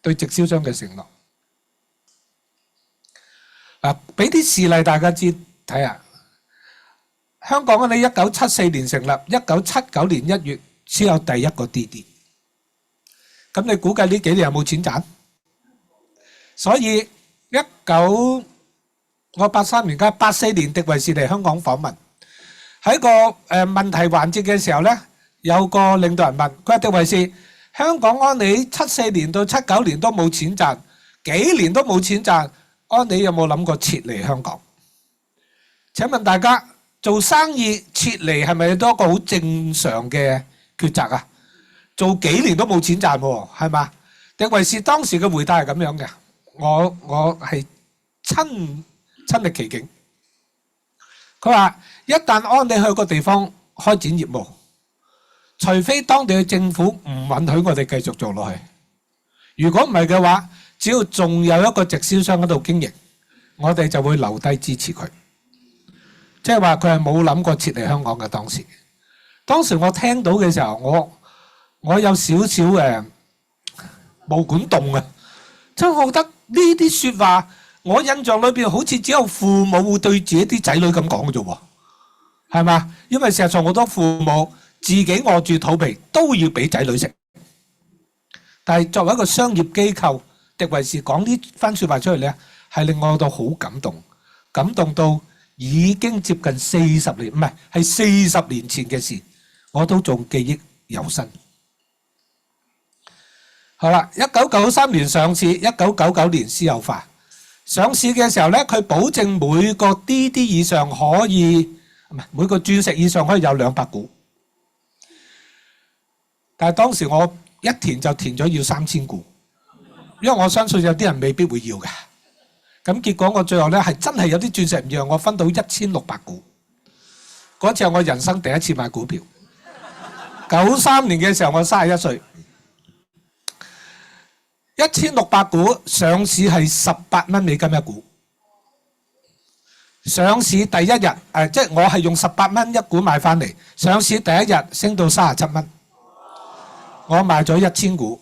對直銷商嘅承諾。嗱，俾啲事例大家知睇下。香港咧1974年成立，1979年1月先有第一個滴滴。咁你估計呢幾年有冇錢賺？所以我83年加84年迪維士嚟香港訪問。喺個問題環節嘅時候咧，有個領導人問佢話：迪維士，香港安利74年到79年都冇錢賺，幾年都冇錢賺，安利有冇諗過撤離香港？請問大家做生意撤離係咪都一個好正常嘅抉擇啊？做幾年都冇錢賺喎，係嘛？迪維士當時嘅回答係咁樣嘅，我係親歷其境。佢話：一旦安利去個地方開展業務，除非當地嘅政府唔允許我哋繼續做落去，如果唔係嘅話，只要仲有一個直銷商喺度經營，我哋就會留低支持佢。即係話佢係冇諗過撤離香港嘅當時。當時我聽到嘅時候，我有少少毛管動啊！即係我覺得呢啲説話。我印象裏邊好似只有父母會對自己啲仔女咁講嘅啫喎，係嘛？因為事實上好多父母自己餓住肚皮都要俾仔女食，但係作為一個商業機構，迪維士講呢番説話出嚟咧，係令我到好感動，感動到已經接近40年，唔係40年前嘅事，我都仲記憶猶新。好啦，1993年上市，1999年私有化。上市嘅時候咧，佢保證每個 DD 以上可以，唔係每個鑽石以上可以有200股。但係當時我一填就填咗要3000股，因為我相信有啲人未必會要嘅。咁結果我最後咧係真係有啲鑽石唔讓我分到1600股。嗰次係我人生第一次買股票。93年嘅時候我31歲。1600股，上市係18蚊美金一股。上市第一日，即係我係用18蚊一股買翻嚟，上市第一日升到37蚊，我賣咗1000股，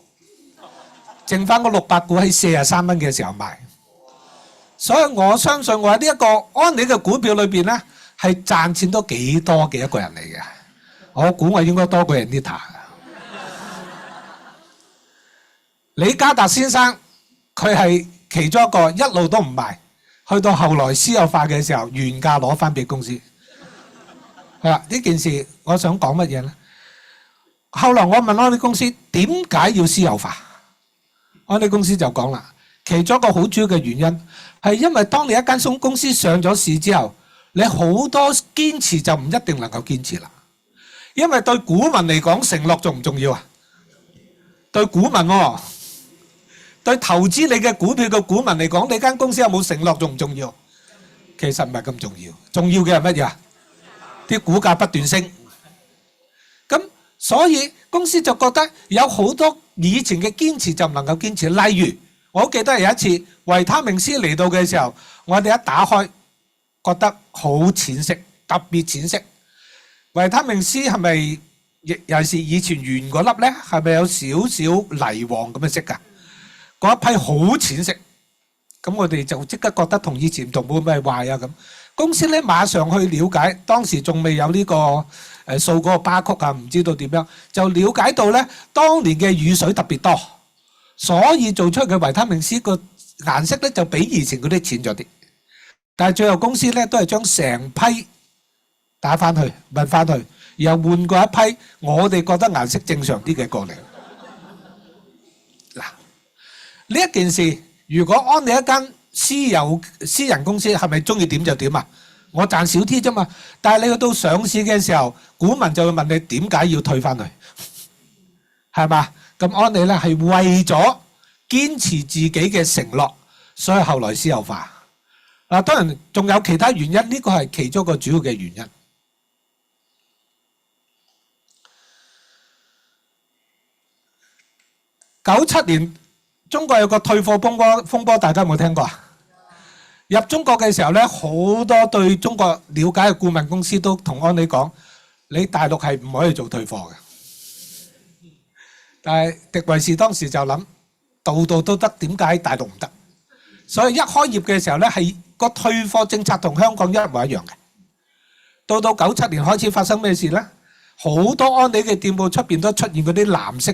剩翻個600股喺43蚊嘅時候賣。所以我相信我喺呢一個安利嘅股票裏邊咧，係賺錢都幾多嘅一個人嚟嘅。我估我應該多過人Anita。李嘉達先生佢係其中一個一路都唔賣。去到後來私有化嘅時候，原價攞翻俾公司。係啦，呢件事我想講乜嘢咧？後來我問安利公司點解要私有化，安利公司就講啦，其中一個好主要嘅原因係因為當你一間公司上咗市之後，你好多堅持就唔一定能夠堅持啦。因為對股民嚟講，承諾重唔重要啊？對股民喎。對投資你嘅股票嘅股民嚟講，你間公司有冇承諾重唔重要？其實唔係咁重要，重要嘅係乜嘢啊？啲股價不斷升，咁所以公司就覺得有好多以前嘅堅持就唔能夠堅持。例如，我好記得有一次維他命 C 嚟到嘅時候，我哋一打開覺得好淺色，特別淺色。維他命 C 係咪尤其是以前圓嗰粒咧，係咪有少少泥黃咁嘅色㗎？嗰一批好淺色，咁我哋就即刻覺得同以前唔同，會唔會係壞啊咁？公司咧馬上去了解，當時仲未有呢個掃嗰個巴曲啊，唔知道點樣，就了解到咧當年嘅雨水特別多，所以做出嘅維他命 C 個顏色咧就比以前嗰啲淺咗啲。但係最後公司咧都係將成批打翻去運翻去，然後換過一批我哋覺得顏色正常啲嘅過嚟。呢一件事，如果安利一間私人公司，係咪中意點就點啊？我賺少啲啫嘛。但係你去到上市嘅時候，股民就會問你點解要退翻去，係嘛？咁安利咧係為咗堅持自己嘅承諾，所以後來私有化。嗱，當然仲有其他原因，呢個係其中一個主要嘅原因。97年。中國有個退貨風波，大家有冇聽過啊？入中國嘅時候咧，好多對中國了解嘅顧問公司都同安利講：你大陸係唔可以做退貨嘅。但係迪維士當時就諗，度度都得，點解大陸唔得？所以一開業嘅時候咧，係個退貨政策同香港一模一樣嘅。到97年開始發生咩事咧？好多安利嘅店鋪出邊都出現嗰啲藍色，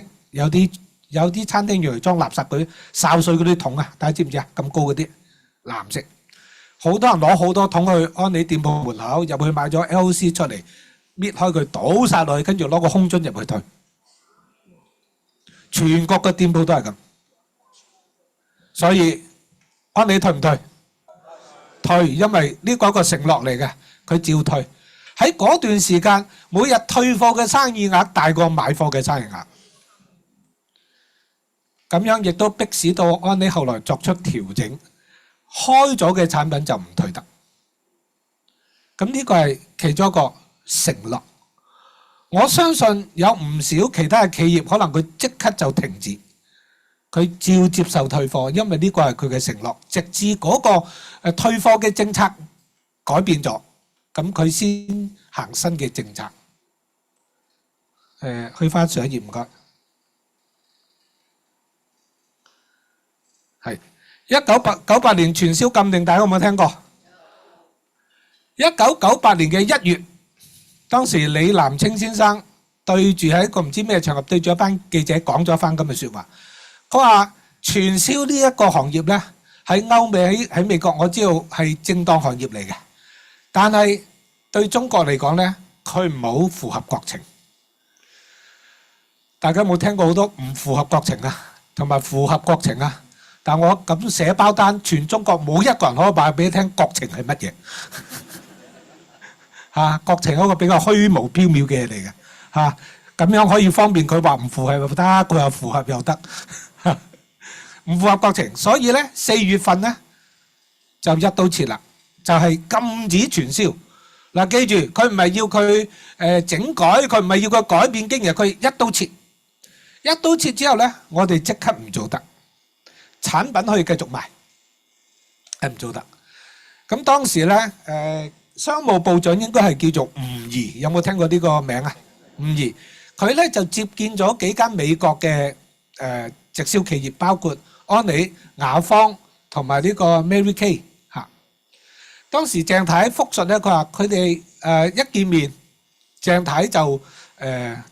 有啲餐廳用嚟裝垃圾嗰啲潲水嗰啲桶啊，大家知唔知啊？咁高嗰啲藍色，好多人攞好多桶去安利店鋪門口，入去買咗 LC 出嚟，搣開佢倒晒落去，跟住攞個空樽入去退。全國嘅店鋪都係咁，所以安利退唔退？退，因為呢個係一個承諾嚟嘅，佢照退。喺嗰段時間，每日退貨嘅生意額大過買貨嘅生意額。咁樣亦都迫使到安利後來作出調整，開咗嘅產品就唔退得。咁呢個係其中一個承諾。我相信有唔少其他嘅企業可能佢即刻就停止，佢照接受退貨，因為呢個係佢嘅承諾。直至嗰個退貨嘅政策改變咗，咁佢先行新嘅政策。去翻上一頁唔該。係1998年傳銷禁令，大家有冇聽過？1998年嘅1月，當時李南清先生對住喺一個唔知咩場合，對住一班記者講咗一番咁嘅説話。佢話傳銷呢一個行業咧，喺歐美喺美國我知道係正當行業嚟嘅，但係對中國嚟講咧，佢唔好符合國情。大家有冇聽過好多唔符合國情啊，同埋符合國情啊？但我咁寫包單，全中國冇一個人可以話俾你聽國情係乜嘢嚇？國情係一個比較虛無縹緲嘅嘢嚟嘅嚇，咁樣可以方便佢話唔符合又得，佢又符合又得，唔符合國情。所以咧4月份咧就一刀切啦，就係禁止傳銷。嗱，記住佢唔係要佢整改，佢唔係要佢改變經營，佢一刀切。一刀切之後咧，我哋即刻唔做得。產品可以繼續賣，係唔做得。咁當時咧，商務部長應該係叫做吳儀，有冇聽過呢個名啊？吳儀，佢咧就接見咗幾間美國嘅直銷企業，包括安利、雅芳同埋呢個 Mary Kay 嚇。當時鄭太復述咧，佢話佢哋一見面，鄭太就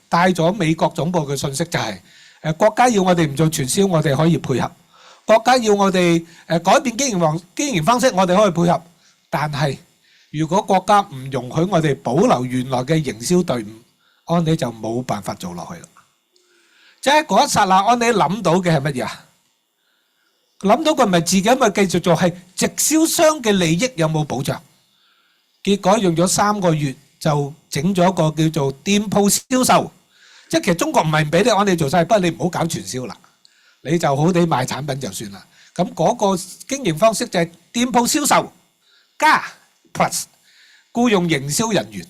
帶咗美國總部嘅信息，就係國家要我哋唔做傳銷，我哋可以配合；國家要我哋改變經營方式，我哋可以配合。但係如果國家唔容許我哋保留原來嘅營銷隊伍，安利就冇辦法做落去啦。即係嗰一剎那，安利諗到嘅係乜嘢啊？諗到佢唔係自己咪繼續做，係直銷商嘅利益有冇保障？結果用咗3個月就整咗一個叫做店鋪銷售，即係其實中國唔係唔俾你安利做晒，不過你唔好搞傳銷啦，你就好地賣產品就算啦。咁嗰個經營方式就係店鋪銷售加 plus 僱用營銷人員。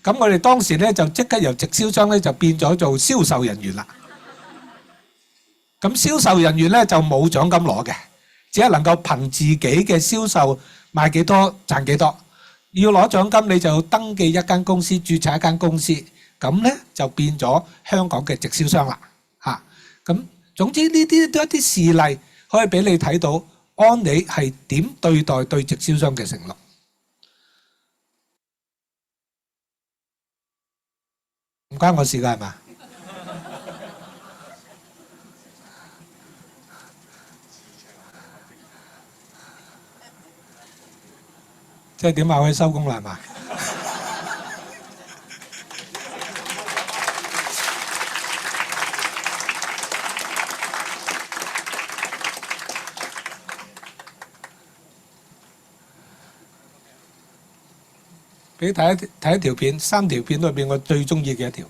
咁我哋當時咧就即刻由直銷商咧就變咗做銷售人員啦。咁銷售人員咧就冇獎金攞嘅，只係能夠憑自己嘅銷售賣幾多賺幾多。要攞獎金你就登記一間公司，註冊一間公司，咁咧就變咗香港嘅直銷商啦嚇。咁總之呢啲都一啲事例可以俾你睇到安利係點對待對直銷商嘅承諾。唔關我事㗎係嘛？即係點啊？可以收工啦係嘛？俾你睇一條片，3條片裏邊我最中意嘅一條。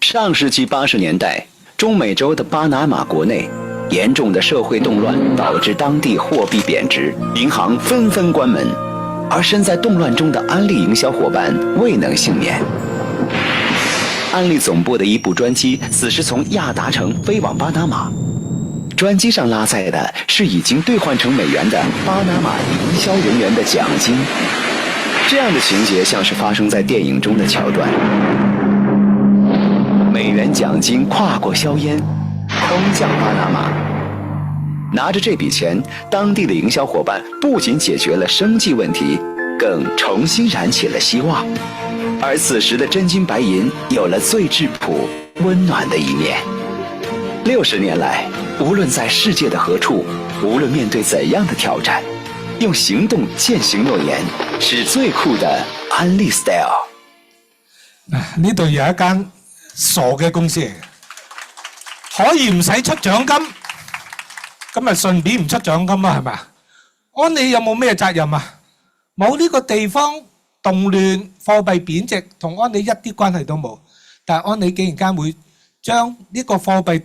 上世紀80年代，中美洲的巴拿馬国内严重的社会动乱导致当地货币贬值，银行纷纷关门，而身在动乱中的安利营销伙伴未能幸免。安利总部的一部专机此时从亚达城飞往巴拿马，专机上拉载的是已经兑换成美元的巴拿马营销人员的奖金。这样的情节像是发生在电影中的桥段。美元奖金跨过硝烟，冲向巴拿马。拿着这笔钱，当地的营销伙伴不仅解决了生计问题，更重新燃起了希望。而此时的真金白银有了最质朴、温暖的一面。60年来，无论在世界的何处，无论面对怎样的挑战，用行動踐行諾言，是最酷的安利 style。呢度有一間傻嘅公司嚟嘅，可以唔使出獎金，咁咪順便唔出獎金啦，係咪？安利有冇咩責任啊？冇，呢個地方動亂、貨幣貶值，同安利一啲關係都冇。但係安利竟然間會將呢個貨幣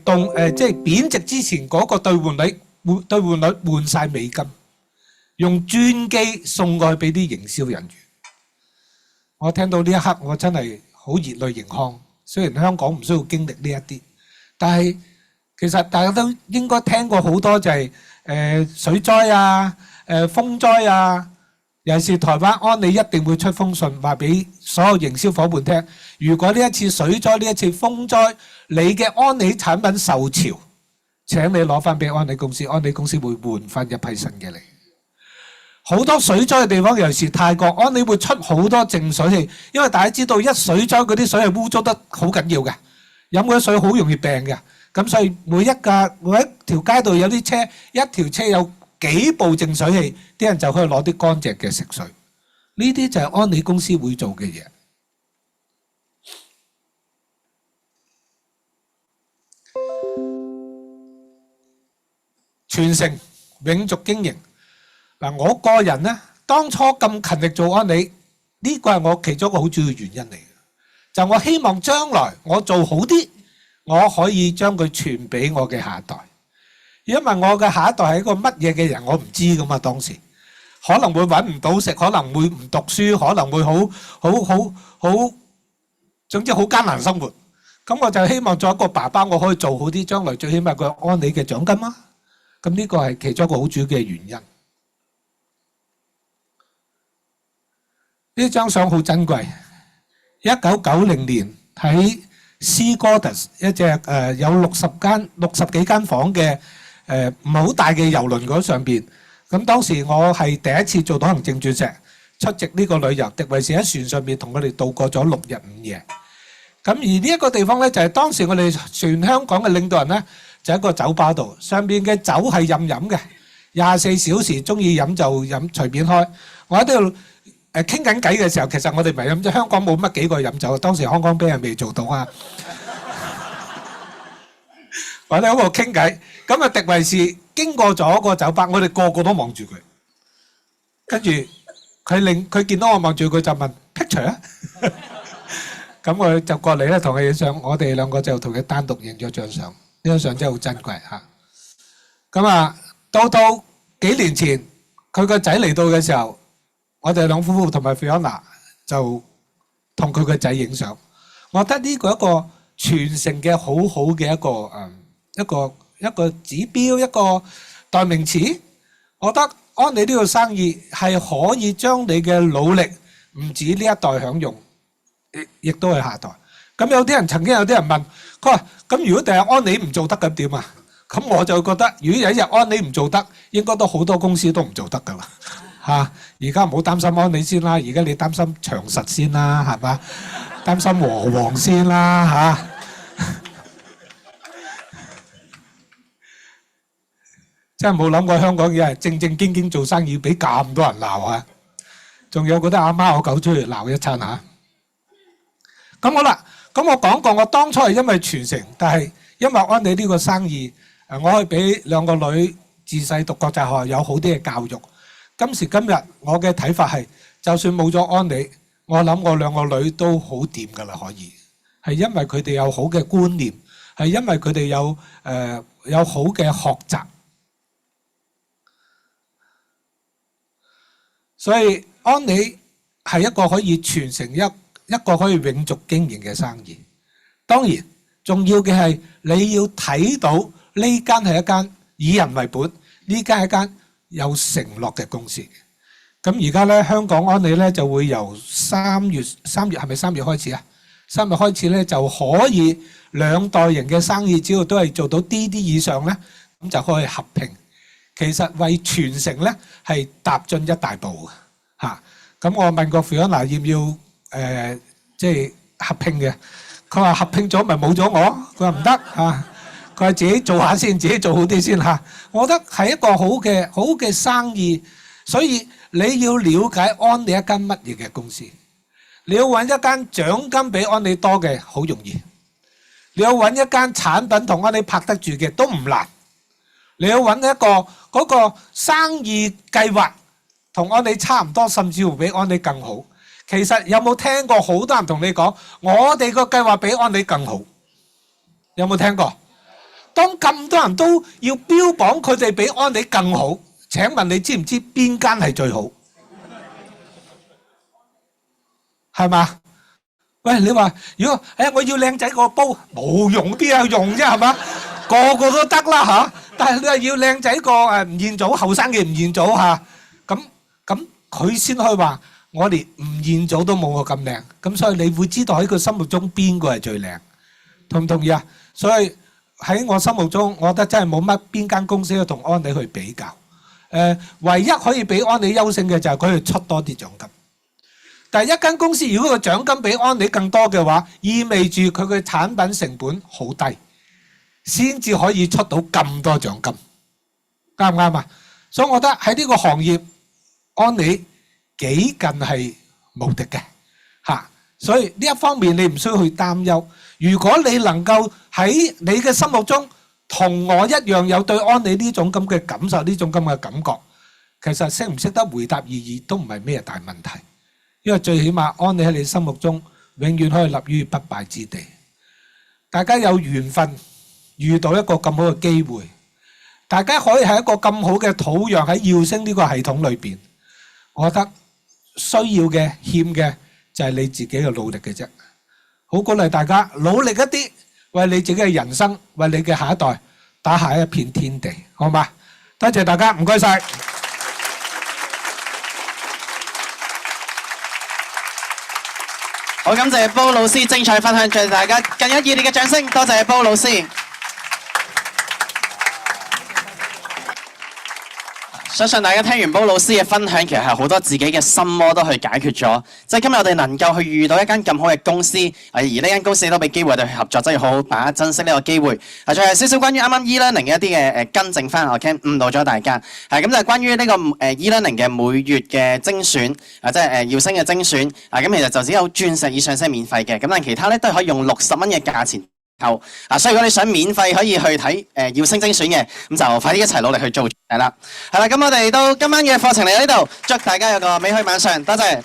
即係貶值之前嗰個兌換率換晒美金，用專機送過去俾啲營銷人員。我聽到呢一刻，我真係好熱淚盈眶。雖然香港唔需要經歷呢一啲，但係其實大家都應該聽過好多就係水災啊、風災啊，尤其是台灣安利一定會出封信話俾所有營銷伙伴聽，如果呢一次水災、呢一次風災，你嘅安利產品受潮，請你攞翻俾安利公司，安利公司會換翻一批新嘅嚟。好多水災嘅地方，尤其是泰國，安利會出好多淨水器，因為大家知道一水災嗰啲水係污糟得好緊要嘅，飲嗰啲水好容易病嘅。咁所以每一條街道有啲車，一條車有幾部淨水器，啲人就可以攞啲乾淨嘅食水。呢啲就係安利公司會做嘅嘢。傳承永續經營。嗱，我個人咧，當初咁勤力做安利，呢個係我其中一個好主要原因嚟嘅。就我希望將來我做好啲，我可以將佢傳俾我嘅下一代。因為我嘅下一代係一個乜嘢嘅人，我唔知噶嘛。當時可能會揾唔到食，可能會唔讀書，可能會好，總之好艱難生活。咁我就希望做一個爸爸，我可以做好啲，將來最起碼個安利嘅獎金啦。咁呢個係其中一個好主要嘅原因。呢張相好珍貴。1990年喺 Sea Goddess 一隻有60幾間房嘅唔係好大嘅郵輪嗰上邊。咁當時我係第一次做到行政鑽石，出席呢個旅遊，迪維士喺船上面同佢哋度過咗6日5夜。咁而呢一個地方咧，就係當時我哋全香港嘅領導人咧，就喺一個酒吧度，上邊嘅酒係任飲嘅，24小時中意飲就飲，隨便開。我喺度傾緊偈嘅時候，其實我哋唔係飲，即係香港冇乜幾個飲酒，當時康江啤係未做到啊。我哋喺度傾偈，咁啊迪維士經過咗個酒吧，我哋個個都望住佢，跟住佢見到我望住佢就問 picture 啊。咁我就過嚟咧，同佢影相。我哋兩個就同佢單獨影咗張相，呢張相真係好珍貴嚇。咁啊，到幾年前佢個仔嚟到嘅時候，我哋兩夫婦同埋 Fiona 就同佢個仔影相。我覺得呢個一個傳承嘅好好嘅一個指標，一個代名詞。我覺得安利呢個生意係可以將你嘅努力唔止呢一代享用。亦都係下代。咁有啲人曾經有啲人問佢話：咁如果第日安利唔做得咁點啊？咁我就覺得，如果有一日安利唔做得，應該都好多公司都唔做得㗎啦嚇。而家唔好擔心安利先啦，而家你擔心長實先啦，係嘛？擔心和黃先啦嚇。真係冇諗過香港嘢係正正經經做生意，俾咁多人鬧啊！仲有嗰啲阿貓阿狗出嚟鬧一餐嚇。咁好啦，咁我講過，我當初係因為傳承，但係因為安利呢個生意，我可以俾兩個女自細讀國際學校，有好啲嘅教育。今時今日，我嘅睇法係，就算冇咗安利，我諗我兩個女都好掂㗎啦，可以。係因為佢哋有好嘅觀念，係因為佢哋有好嘅學習。所以安利係一個可以傳承一個可以永續經營嘅生意。當然重要嘅係你要睇到呢間係一間以人為本，呢間係一間有承諾嘅公司。咁而家咧，香港安利咧就會由3月係咪3月開始啊？3月開始咧就可以兩代人嘅生意，只要都係做到 DD 以上咧，咁就可以合併。其實為傳承咧係踏進一大步嚇。咁我問過 Fiona 要唔要即係合併嘅，佢話合併咗咪冇咗我，佢話唔得嚇，佢話自己做下先，自己做好啲先嚇。我覺得係一個好嘅生意，所以你要了解安利一間乜嘢嘅公司，你要揾一間獎金比安利多嘅好容易，你要揾一間產品同安利拍得住嘅都唔難，你要揾一個嗰個生意計劃同安利差唔多，甚至乎比安利更好。其實有冇聽過好多人同你講，我哋個計劃比安利更好？有冇聽過？當咁多人都要標榜佢哋比安利更好，請問你知唔知邊間係最好？係嘛？喂，你話如果我要靚仔個煲，冇用，邊有用啫？係嘛？個個都得啦嚇。但係你話要靚仔個吳彥祖，後生嘅吳彥祖嚇，咁佢先可以話。我連吳彥祖都冇我咁靚，咁所以你會知道喺佢心目中邊個係最靚，同唔同意啊？所以喺我心目中，我覺得真係冇乜邊間公司去同安利去比較。唯一可以比安利優勝嘅就係佢哋出多啲獎金。但係一間公司如果個獎金比安利更多嘅話，意味住佢嘅產品成本好低，先至可以出到咁多獎金，啱唔啱啊？所以我覺得喺呢個行業，安利幾近係無敵嘅嚇，所以呢一方面你唔需要去擔憂。如果你能夠喺你嘅心目中同我一樣有對安利呢種咁嘅感受，呢種咁嘅感覺，其實識唔識得回答意義都唔係咩大問題，因為最起碼安利喺你心目中永遠可以立於不敗之地。大家有緣分遇到一個咁好嘅機會，大家可以喺一個咁好嘅土壤喺耀星呢個系統裏邊，我覺得需要嘅欠嘅就係你自己嘅努力嘅啫。好鼓勵大家努力一啲，為你自己嘅人生，為你嘅下一代打下一片天地，好嘛？多謝大家，唔該晒。好感謝煲老師精彩分享，謝大家更加熱烈嘅掌聲，多謝煲老師。相信大家聽完煲老師嘅分享，其實係好多自己嘅心魔都去解決咗。即係今日我哋能夠去遇到一間咁好嘅公司，而呢間公司都俾機會我哋去合作，真係好好把握珍惜呢個機會。最後少少關於啱啱 e-learning 嘅一啲嘅更正翻，我驚誤導咗大家。咁就係關於呢個e-learning 嘅每月嘅精選，即係耀星嘅精選。咁其實就只有鑽石以上先係免費嘅，咁但係其他咧都係可以用60蚊嘅價錢。所以如果你想免費可以去睇耀星精選嘅，咁就快啲一齊努力去做係啦。咁我哋到今晚嘅課程嚟到呢度，祝大家有個美好晚上，多謝。